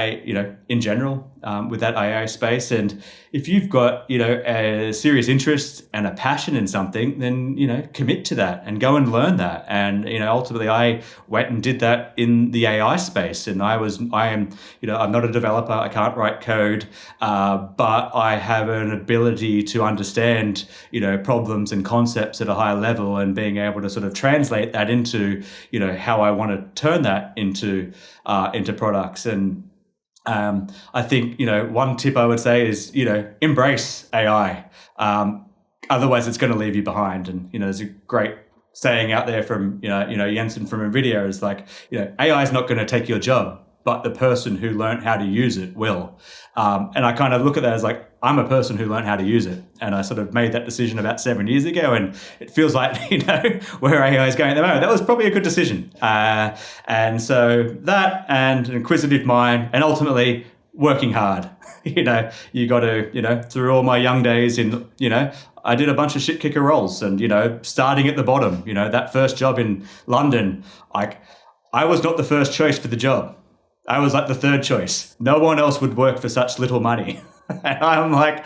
in general with that AI space. And if you've got, a serious interest and a passion in something, then, commit to that and go and learn that. And, ultimately I went and did that in the AI space. And I'm not a developer. I can't write code, but I have an ability to understand, problems and concepts at a higher level, and being able to sort of translate that into, how I want to turn that into products. And I think, one tip I would say is, embrace AI. Otherwise, it's going to leave you behind. And, there's a great saying out there from, Jensen from NVIDIA is like, AI is not going to take your job, but the person who learned how to use it will. And I kind of look at that as like, I'm a person who learned how to use it. And I sort of made that decision about 7 years ago. And it feels like, where AI is going at the moment, that was probably a good decision. And so that, and an inquisitive mind, and ultimately working hard. You got to, through all my young days I did a bunch of shit kicker roles, and, starting at the bottom, that first job in London, like I was not the first choice for the job. I was like the third choice. No one else would work for such little money. And I'm like,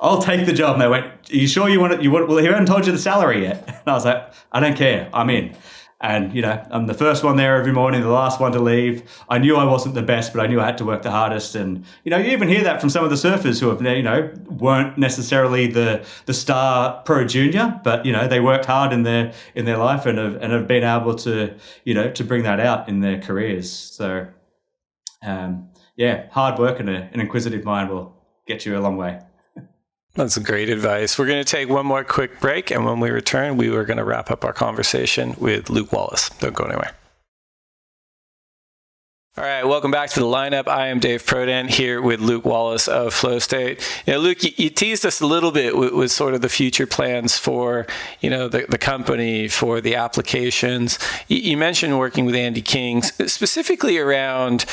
I'll take the job. And they went, are you sure you want it? Well, he hasn't told you the salary yet. And I was like, I don't care. I'm in. And, I'm the first one there every morning, the last one to leave. I knew I wasn't the best, but I knew I had to work the hardest. And, you even hear that from some of the surfers who have, weren't necessarily the star pro junior, but, they worked hard in their life and have been able to, to bring that out in their careers. So, hard work and an inquisitive mind will get you a long way. That's great advice. We're going to take one more quick break, and when we return, we are going to wrap up our conversation with Luke Wallace. Don't go anywhere. All right, welcome back to the lineup. I am Dave Prodan here with Luke Wallace of Flowstate. Luke, you teased us a little bit with sort of the future plans for, the company, for the applications. You mentioned working with Andy King, specifically around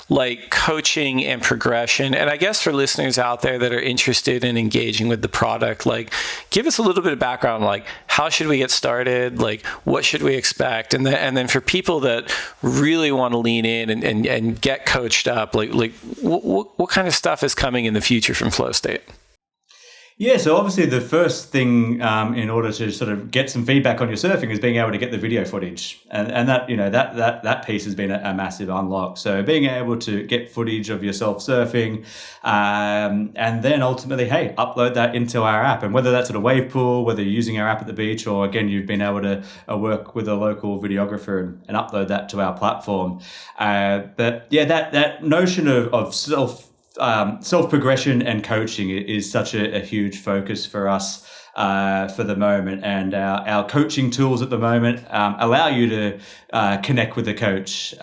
like coaching and progression. And I guess for listeners out there that are interested in engaging with the product, like give us a little bit of background, like how should we get started? Like what should we expect? And then for people that really want to lean in and get coached up, like what kind of stuff is coming in the future from Flowstate? Yeah, so obviously the first thing in order to sort of get some feedback on your surfing is being able to get the video footage, and that that piece has been a massive unlock. So being able to get footage of yourself surfing, and then ultimately, hey, upload that into our app, and whether that's at a wave pool, whether you're using our app at the beach, or again you've been able to work with a local videographer and upload that to our platform. But yeah, that notion of self-progression and coaching is such a huge focus for us for the moment, and our coaching tools at the moment allow you to connect with the coach.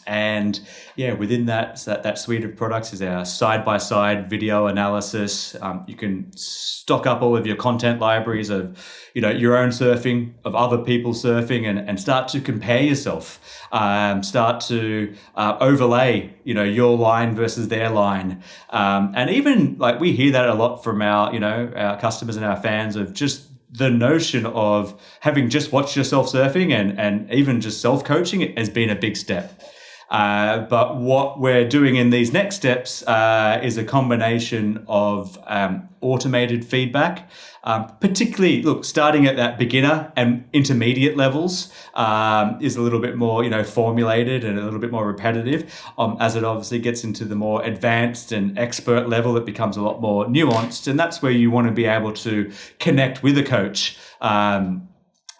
And yeah, within that suite of products is our side-by-side video analysis. You can stock up all of your content libraries of, your own surfing, of other people surfing, and start to compare yourself. Start to overlay, your line versus their line. And even like we hear that a lot from our customers and our fans, of just the notion of having just watched yourself surfing and even just self-coaching has been a big step. But what we're doing in these next steps is a combination of automated feedback, particularly, starting at that beginner and intermediate levels is a little bit more, formulated and a little bit more repetitive. As it obviously gets into the more advanced and expert level, it becomes a lot more nuanced. And that's where you want to be able to connect with a coach.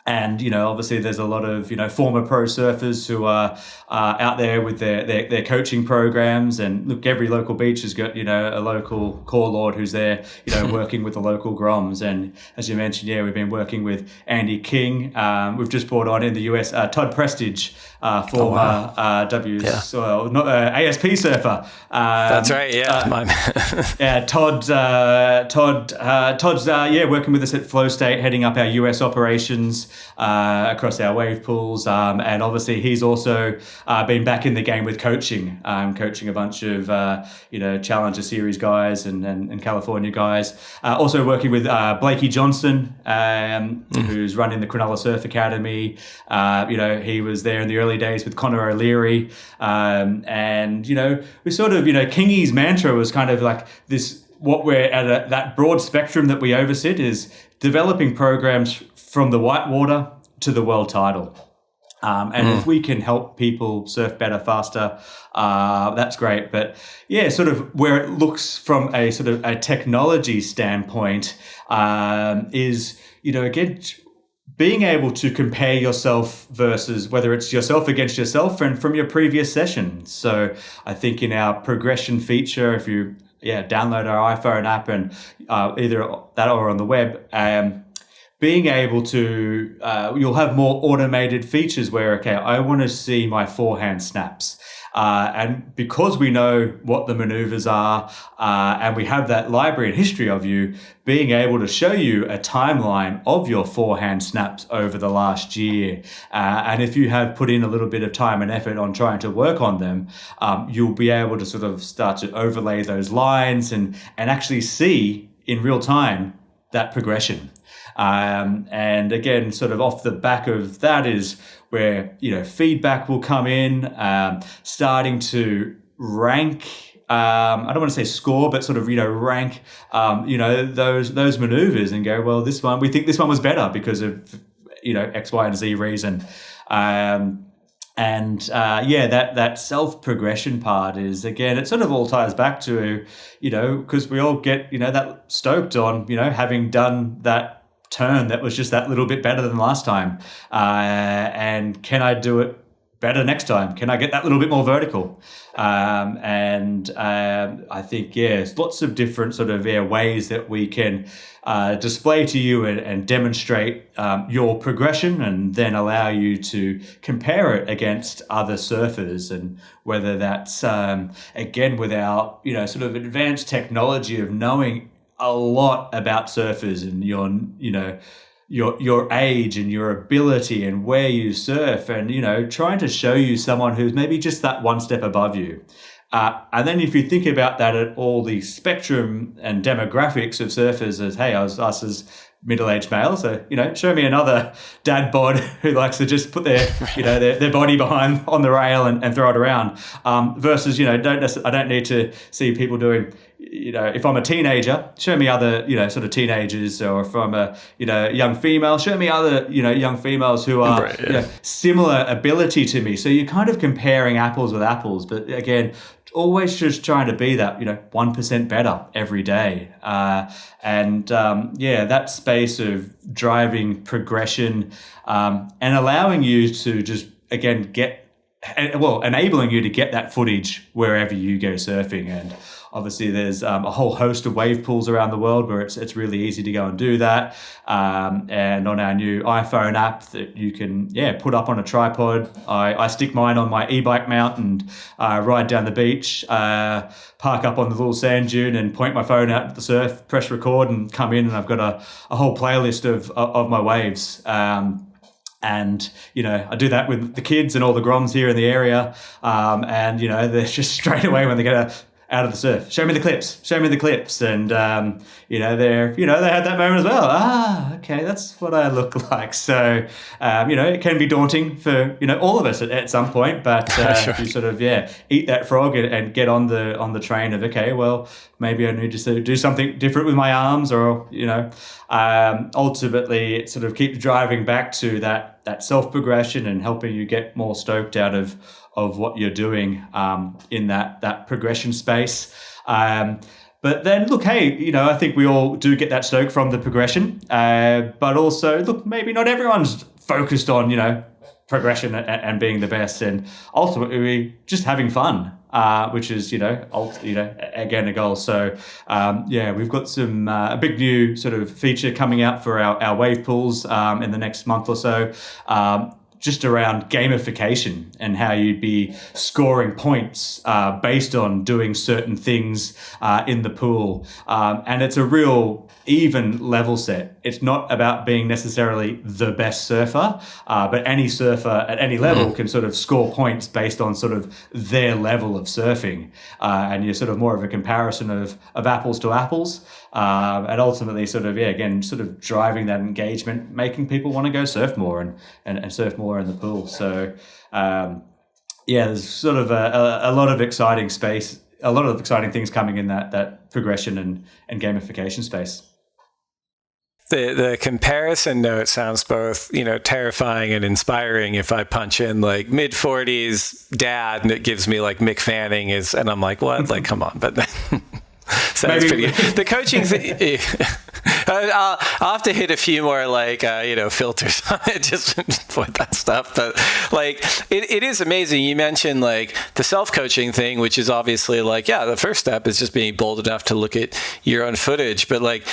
And, obviously there's a lot of, former pro surfers who are out there with their coaching programs. And look, every local beach has got, a local core lord who's there, working with the local groms. And as you mentioned, we've been working with Andy King. We've just brought on in the US, Todd Prestige, former ASP surfer. That's right. Yeah. Todd's working with us at Flowstate, heading up our US operations across our wave pools, and obviously he's also been back in the game with coaching a bunch of Challenger Series guys and California guys. Also working with Blakey Johnson, who's running the Cronulla Surf Academy. He was there in the early days with Connor O'Leary, and we sort of Kingy's mantra was kind of like this. What we're at that broad spectrum that we oversit is developing programs from the whitewater to the world title. And if we can help people surf better, faster, that's great. But sort of where it looks from a sort of a technology standpoint, is, again, being able to compare yourself versus whether it's yourself against yourself and from your previous session. So I think in our progression feature, if you download our iPhone app and either that or on the web, being able to, you'll have more automated features where, I want to see my forehand snaps. And because we know what the maneuvers are, and we have that library and history of you, being able to show you a timeline of your forehand snaps over the last year. And if you have put in a little bit of time and effort on trying to work on them, you'll be able to sort of start to overlay those lines and actually see in real time that progression. And again, sort of off the back of that is where, feedback will come in, starting to rank, I don't want to say score, but sort of, rank, those maneuvers and go, well, this one, we think this one was better because of, X, Y, and Z reason. That self-progression part is, again, it sort of all ties back to, because we all get, that stoked on, having done that turn that was just that little bit better than last time. And can I do it better next time? Can I get that little bit more vertical? I think, lots of different sort of ways that we can display to you and demonstrate your progression, and then allow you to compare it against other surfers. And whether that's, again, with our, sort of advanced technology of knowing a lot about surfers and your age and your ability and where you surf, and trying to show you someone who's maybe just that one step above you. And then if you think about that at all the spectrum and demographics of surfers as, hey, us as middle-aged males, so show me another dad bod who likes to just put their their body behind on the rail and throw it around, versus I don't need to see people doing, if I'm a teenager, show me other sort of teenagers, or if I'm a young female, show me other young females who are similar ability to me. So you're kind of comparing apples with apples, but again, always just trying to be that 1% better every day, that space of driving progression, and allowing you to just again enabling you to get that footage wherever you go surfing. And obviously there's a whole host of wave pools around the world where it's really easy to go and do that. And on our new iPhone app that you can put up on a tripod. I stick mine on my e-bike mount and ride down the beach, park up on the little sand dune and point my phone out at the surf, press record and come in, and I've got a whole playlist of my waves. And, I do that with the kids and all the groms here in the area. And, they're just straight away when they get out of the surf, show me the clips. And, they had that moment as well. Okay, that's what I look like. So, it can be daunting for, all of us at some point, but if you sort of, eat that frog and get on the train of, okay, well, maybe I need to do something different with my arms, or, ultimately sort of keep driving back to that self-progression and helping you get more stoked out of what you're doing in that progression space. But then, look, hey, I think we all do get that stoke from the progression. But also, look, maybe not everyone's focused on, progression and being the best, and ultimately just having fun, which is, again, a goal. So, we've got some a big new sort of feature coming out for our wave pools in the next month or so. Just around gamification and how you'd be scoring points based on doing certain things in the pool. And it's a real even level set. It's not about being necessarily the best surfer, but any surfer at any level can sort of score points based on sort of their level of surfing. And you're sort of more of a comparison of apples to apples. And ultimately sort of driving that engagement, making people want to go surf more and surf more in the pool. So, there's sort of a lot of exciting space, a lot of exciting things coming in that progression and gamification space. The comparison note sounds both, terrifying and inspiring. If I punch in like mid 40s dad and it gives me like Mick Fanning and I'm like, what? Like, come on. But then sounds pretty good. The coaching thing, I'll have to hit a few more filters on it just to avoid that stuff. But like, it is amazing. You mentioned like the self-coaching thing, which is obviously the first step is just being bold enough to look at your own footage. But like,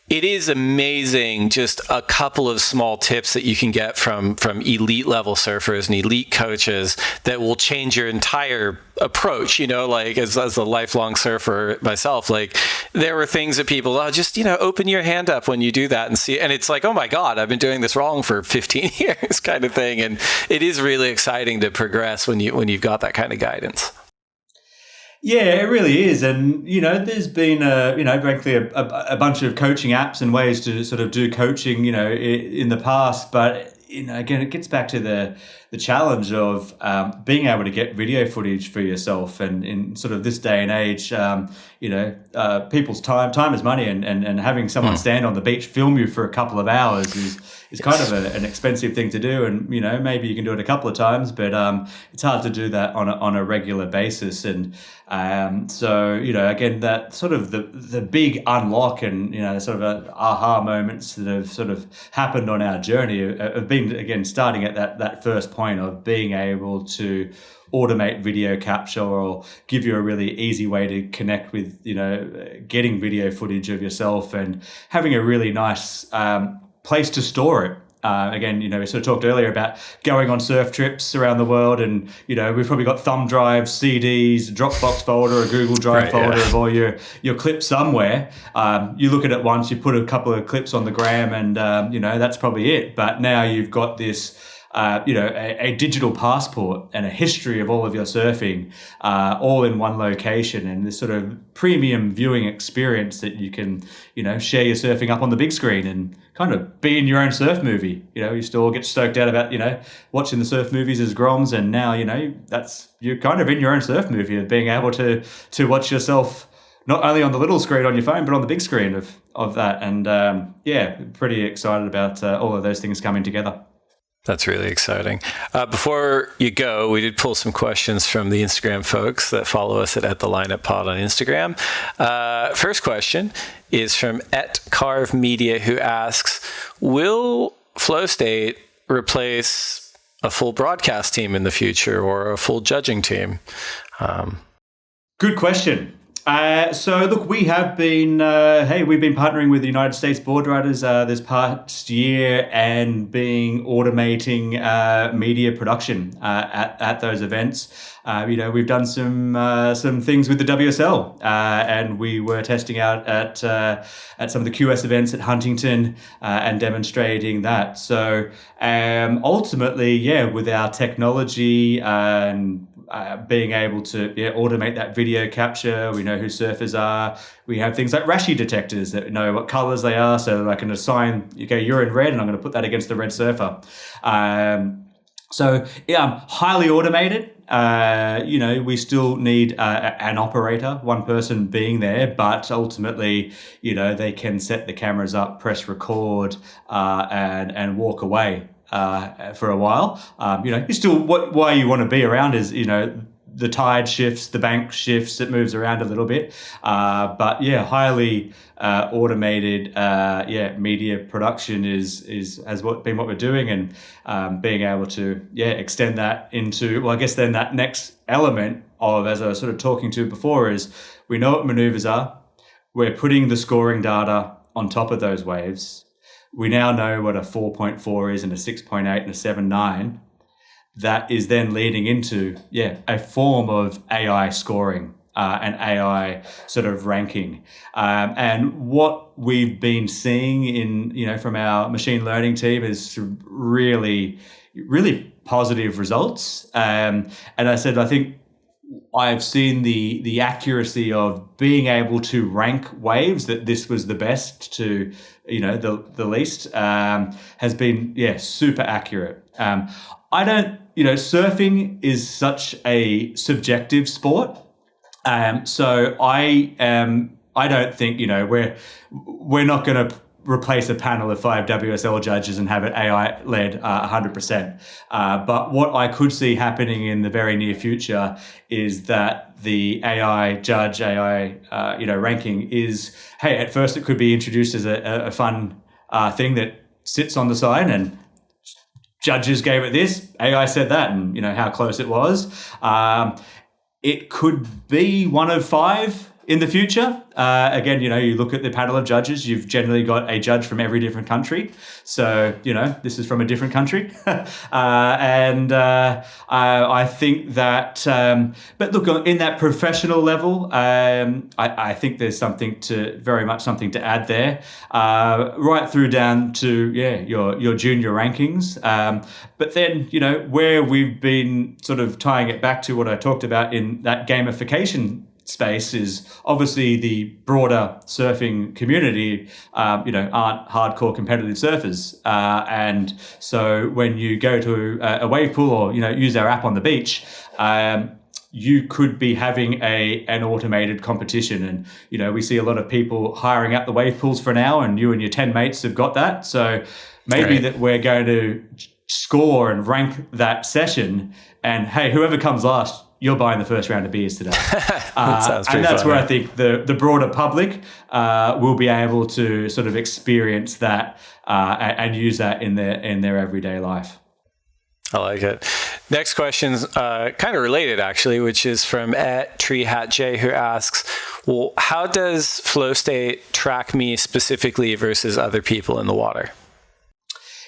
it is amazing, just a couple of small tips that you can get from elite level surfers and elite coaches that will change your entire approach. As a lifelong surfer myself, like there were things that people, open your hand up when you do that and see. And it's like, oh my God, I've been doing this wrong for 15 years kind of thing. And it is really exciting to progress when you've got that kind of guidance. Yeah, it really is. And, there's been, frankly, a bunch of coaching apps and ways to sort of do coaching, in the past. But, again, it gets back to the challenge of being able to get video footage for yourself. And in sort of this day and age, people's time is money. And having someone stand on the beach, film you for a couple of hours is kind of an expensive thing to do. And, maybe you can do it a couple of times, but it's hard to do that on a regular basis. And so, again, that sort of the big unlock and, sort of aha moments that have sort of happened on our journey have been, again, starting at that first point of being able to automate video capture or give you a really easy way to connect with, getting video footage of yourself and having a really nice place to store it. Again, we sort of talked earlier about going on surf trips around the world and, we've probably got thumb drives, CDs, Dropbox folder, a Google Drive folder of all your clips somewhere. You look at it once, you put a couple of clips on the gram and, that's probably it. But now you've got this, a digital passport and a history of all of your surfing, all in one location, and this sort of premium viewing experience that you can, share your surfing up on the big screen and kind of be in your own surf movie. You used to all get stoked out about, watching the surf movies as groms, and now, you're kind of in your own surf movie of being able to watch yourself not only on the little screen on your phone, but on the big screen of that. And pretty excited about all of those things coming together. That's really exciting. Before you go, we did pull some questions from the Instagram folks that follow us at The Lineup Pod on Instagram. First question is from @Carve Media, who asks, will Flowstate replace a full broadcast team in the future or a full judging team? Good question. So look, we have been, we've been partnering with the United States board riders this past year and automating media production at those events. We've done some things with the WSL, and we were testing out at some of the QS events at Huntington and demonstrating that. So ultimately, with our technology and being able to automate that video capture. We know who surfers are. We have things like Rashi detectors that know what colors they are, so I can assign, okay, you're in red, and I'm going to put that against the red surfer. Highly automated. We still need an operator, one person being there, but ultimately, they can set the cameras up, press record, and walk away. For a while, you still why you want to be around is the tide shifts, the bank shifts, it moves around a little bit. But yeah, highly automated media production has been what we're doing, and being able to extend that into, well, I guess then that next element of, as I was sort of talking to before, is we know what maneuvers are. We're putting the scoring data on top of those waves. We now know what a 4.4 is and a 6.8 and a 7.9. That is then leading into, a form of AI scoring and AI sort of ranking. And what we've been seeing in, from our machine learning team is really, really positive results. And I said, I think I've seen the accuracy of being able to rank waves, that this was the best to, the least, has been, super accurate. I don't, surfing is such a subjective sport. So I don't think, we're not going to replace a panel of 5 WSL judges and have it AI led 100%. But what I could see happening in the very near future is that the AI judge, ranking is, hey, at first it could be introduced as a fun thing that sits on the side, and judges gave it this, AI said that, and how close it was. It could be one of 5 in the future. Again, you look at the panel of judges, you've generally got a judge from every different country. So, this is from a different country. I think that, but look, in that professional level, I think there's very much something to add there, right through down to, your junior rankings. But then, where we've been sort of tying it back to what I talked about in that gamification space is obviously the broader surfing community, aren't hardcore competitive surfers. And so when you go to a wave pool or, use our app on the beach, you could be having an automated competition. And, we see a lot of people hiring out the wave pools for an hour, and you and your 10 mates have got that. So maybe that we're going to score and rank that session, and hey, whoever comes last, you're buying the first round of beers today. And that's where I think the broader public will be able to sort of experience that and use that in their everyday life. I like it. Next question's kind of related, actually, which is from @TreeHatJ, who asks, well, how does Flowstate track me specifically versus other people in the water?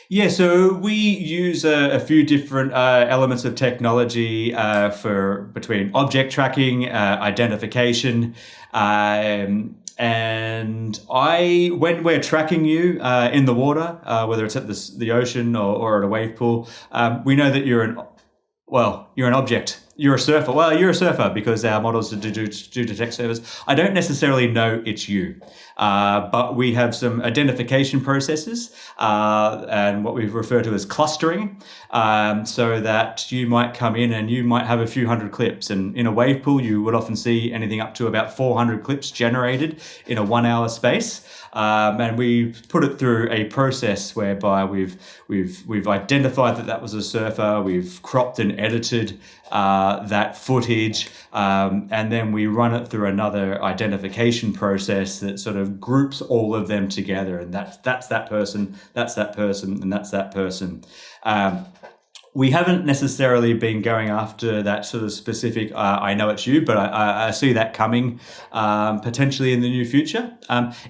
Yeah, so we use a few different elements of technology between object tracking, identification, and when we're tracking you in the water, whether it's at the ocean or at a wave pool, we know that you're an object. You're a surfer. Well, you're a surfer because our models do detect surfers. I don't necessarily know it's you, but we have some identification processes and what we refer to as clustering, so that you might come in and you might have a few hundred clips. And in a wave pool, you would often see anything up to about 400 clips generated in a 1 hour space. And we put it through a process whereby we've identified that was a surfer. We've cropped and edited that footage, and then we run it through another identification process that sort of groups all of them together. And that's that person, that's that person, and that's that person. We haven't necessarily been going after that sort of specific, I know it's you, but I see that coming potentially in the near future.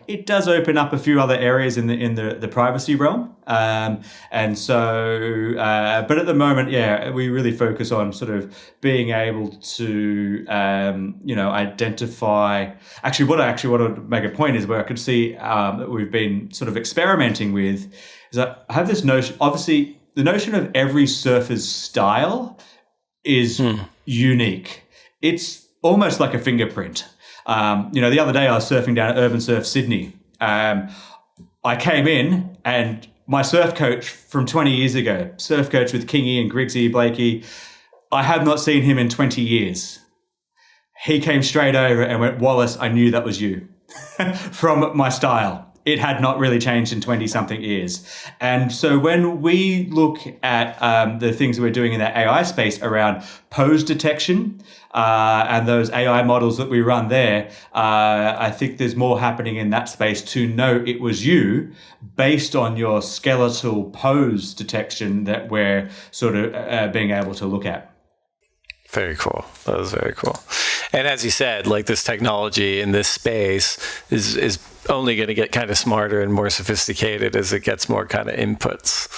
It does open up a few other areas in the privacy realm. And so, but at the moment, we really focus on sort of being able to, identify, what I actually want to make a point is where I could see that we've been sort of experimenting with is that I have this notion, obviously, the notion of every surfer's style is unique. It's almost like a fingerprint. The other day I was surfing down at Urban Surf Sydney. I came in and my surf coach from 20 years ago, surf coach with Kingy and Griggsy, Blakey, I have not seen him in 20 years. He came straight over and went, Wallace, I knew that was you from my style. it had not really changed in 20-something years. And so when we look at the things that we're doing in that AI space around pose detection and those AI models that we run there, I think there's more happening in that space to know it was you based on your skeletal pose detection that we're sort of being able to look at. Very cool. That was very cool. And as you said, like this technology in this space is only going to get kind of smarter and more sophisticated as it gets more kind of inputs.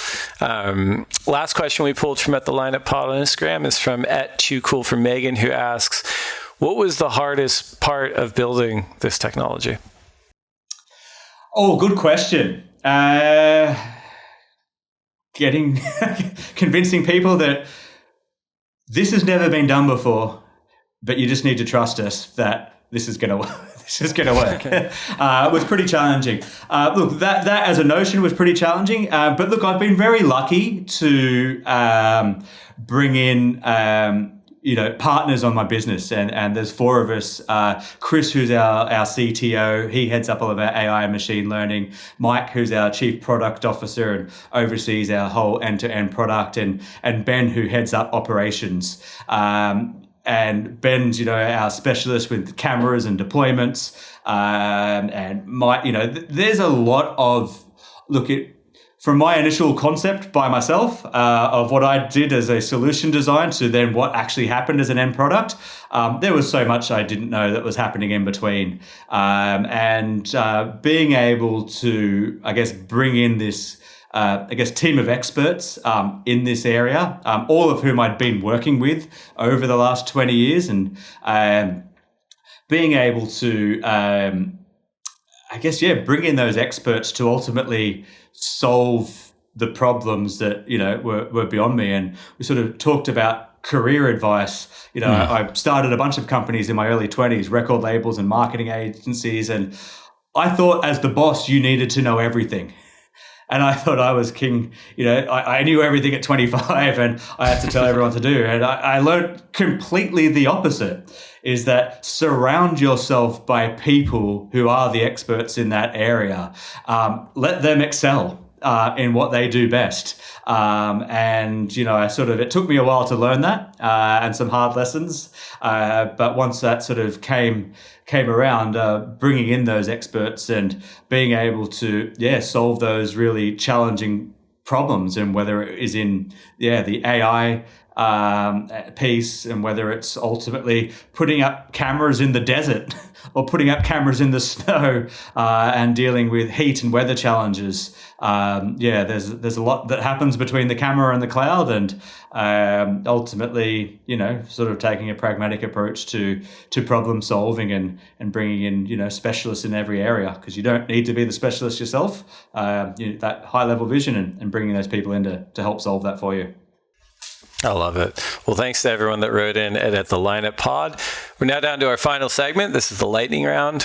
Last question we pulled from at the Lineup Pod on Instagram is from @TooCoolForMegan, who asks, what was the hardest part of building this technology? Oh, good question. Convincing people that this has never been done before, but you just need to trust us that this is going to work. This is going to work. It was pretty challenging. Look, that as a notion was pretty challenging. But look, I've been very lucky to bring in partners on my business, and there's 4 of us. Chris, who's our CTO, he heads up all of our AI and machine learning. Mike, who's our chief product officer and oversees our whole end-to-end product, and Ben, who heads up operations. And Ben's, our specialist with cameras and deployments. And Mike, there's a lot of from my initial concept by myself of what I did as a solution design to then what actually happened as an end product, there was so much I didn't know that was happening in between. And being able to, I guess, bring in this, team of experts in this area, all of whom I'd been working with over the last 20 years, and being able to, bring in those experts to ultimately solve the problems that, were beyond me. And we sort of talked about career advice. I started a bunch of companies in my early 20s, record labels and marketing agencies. And I thought as the boss, you needed to know everything. And I thought I was king. I knew everything at 25 and I had to tell everyone to do. And I learned completely the opposite, is that surround yourself by people who are the experts in that area. Let them excel in what they do best. It took me a while to learn that and some hard lessons. But once that sort of came around, bringing in those experts and being able to, solve those really challenging problems, and whether it is in, the AI piece, and whether it's ultimately putting up cameras in the desert or putting up cameras in the snow and dealing with heat and weather challenges. There's a lot that happens between the camera and the cloud, and ultimately, sort of taking a pragmatic approach to problem solving and bringing in, specialists in every area, because you don't need to be the specialist yourself. That high level vision and bringing those people in to help solve that for you. I love it. Well, thanks to everyone that wrote in at the Lineup Pod. We're now down to our final segment. This is the lightning round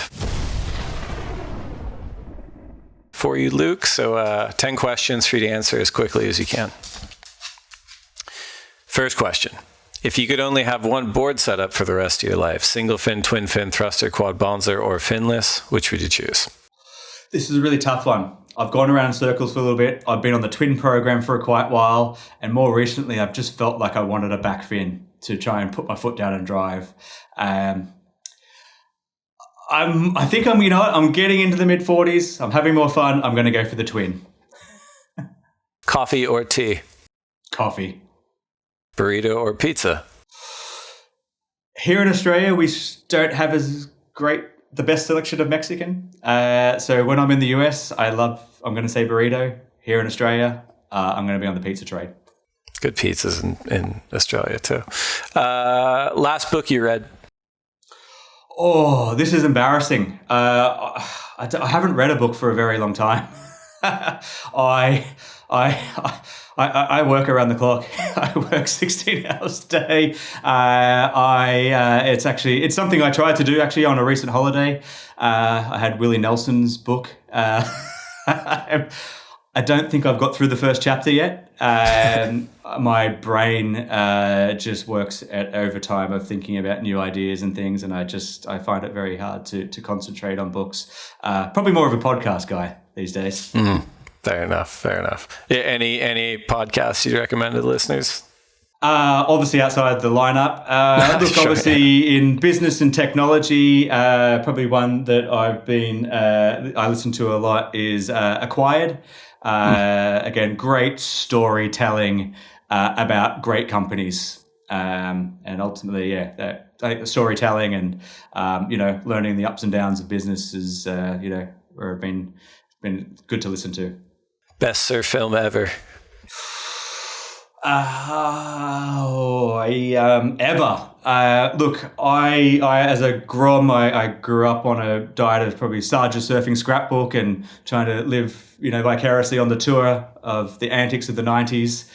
for you, Luke. So 10 questions for you to answer as quickly as you can. First question. If you could only have one board setup for the rest of your life, single fin, twin fin, thruster, quad bonzer, or finless, which would you choose? This is a really tough one. I've gone around in circles for a little bit. I've been on the twin program for quite a while. And more recently, I've just felt like I wanted a back fin to try and put my foot down and drive. I think I'm getting into the mid-40s. I'm having more fun. I'm going to go for the twin. Coffee or tea? Coffee. Burrito or pizza? Here in Australia, we don't have the best selection of Mexican. So when I'm in the US, I'm going to say burrito. Here in Australia, I'm going to be on the pizza train. Good pizzas in Australia too. Last book you read? Oh, this is embarrassing. I haven't read a book for a very long time. I work around the clock. I work 16 hours a day. It's something I tried to do actually on a recent holiday. I had Willie Nelson's book. I don't think I've got through the first chapter yet. My brain just works at overtime of thinking about new ideas and things, and I find it very hard to concentrate on books. Probably more of a podcast guy these days. Fair enough. Yeah, any podcasts you'd recommend to the listeners? Obviously outside the lineup. Look, Sure, obviously in business and technology, probably one that I listen to a lot is Acquired. Again, great storytelling about great companies, and ultimately, the storytelling and learning the ups and downs of business is where been good to listen to. Best surf film ever. Ever. Look, I as a grom, I grew up on a diet of probably Sarja surfing scrapbook and trying to live, vicariously on the tour of the antics of the 90s.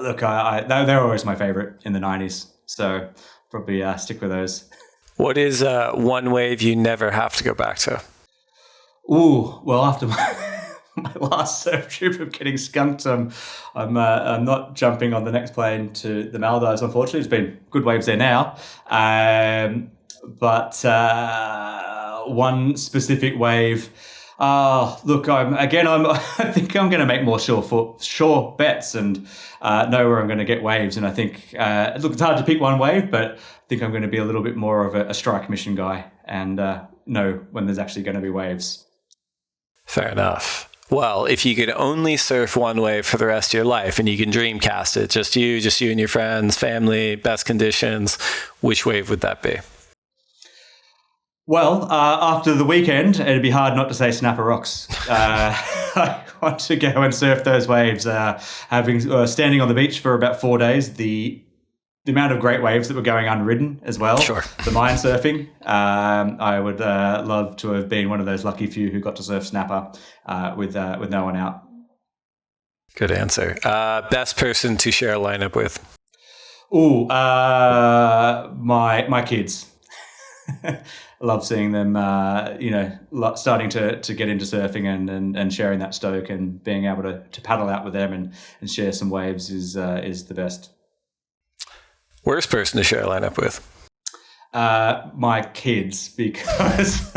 Look, they're always my favorite in the 90s. So probably stick with those. What is one wave you never have to go back to? Ooh, well, after my last surf trip of getting skunked, I'm not jumping on the next plane to the Maldives. Unfortunately, it's been good waves there now. But one specific wave. Look, I think I'm going to make more sure bets and know where I'm going to get waves. And I think, look, it's hard to pick one wave, but I think I'm going to be a little bit more of a strike mission guy and know when there's actually going to be waves. Fair enough. Well, if you could only surf one wave for the rest of your life and you can dreamcast it, just you and your friends, family, best conditions, which wave would that be? Well, after the weekend, it'd be hard not to say Snapper Rocks. I want to go and surf those waves. Standing on the beach for about 4 days, the amount of great waves that were going unridden as well. Sure. The mine surfing. I would love to have been one of those lucky few who got to surf Snapper with no one out. Good answer. Best person to share a lineup with? Ooh, my kids. Love seeing them, starting to get into surfing and sharing that stoke and being able to paddle out with them and share some waves is the best. Worst person to share a lineup with? My kids, because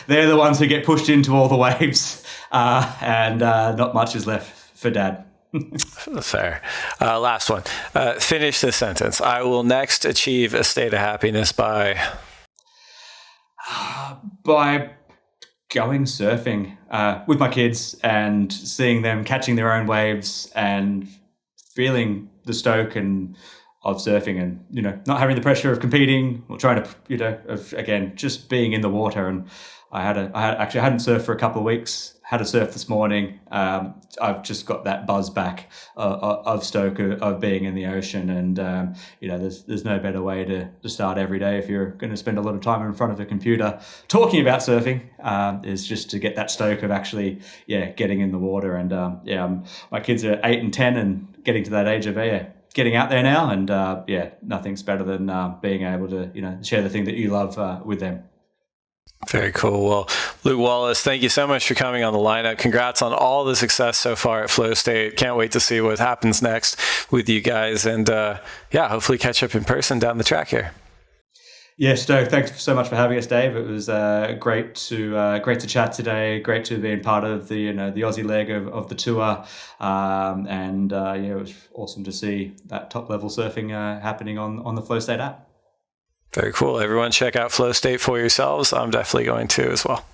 they're the ones who get pushed into all the waves, and not much is left for Dad. Fair. Last one. Finish this sentence. I will next achieve a state of happiness by going surfing with my kids and seeing them catching their own waves and feeling the stoke of surfing and not having the pressure of competing or trying to just being in the water. And I hadn't surfed for a couple of weeks. Had a surf this morning. I've just got that buzz back of stoke of being in the ocean, and there's no better way to start every day if you're going to spend a lot of time in front of a computer talking about surfing. Is just to get that stoke of actually getting in the water. And my kids are 8 and 10 and getting to that age of getting out there now, and nothing's better than being able to share the thing that you love with them. Very cool. Well, Luke Wallace, thank you so much for coming on the lineup. Congrats on all the success so far at Flowstate. Can't wait to see what happens next with you guys, and hopefully catch up in person down the track here. Yeah, Stoke, thanks so much for having us, Dave. It was great to chat today. Great to be part of the the Aussie leg of the tour, it was awesome to see that top level surfing happening on the Flowstate app. Very cool. Everyone check out Flowstate for yourselves. I'm definitely going to as well.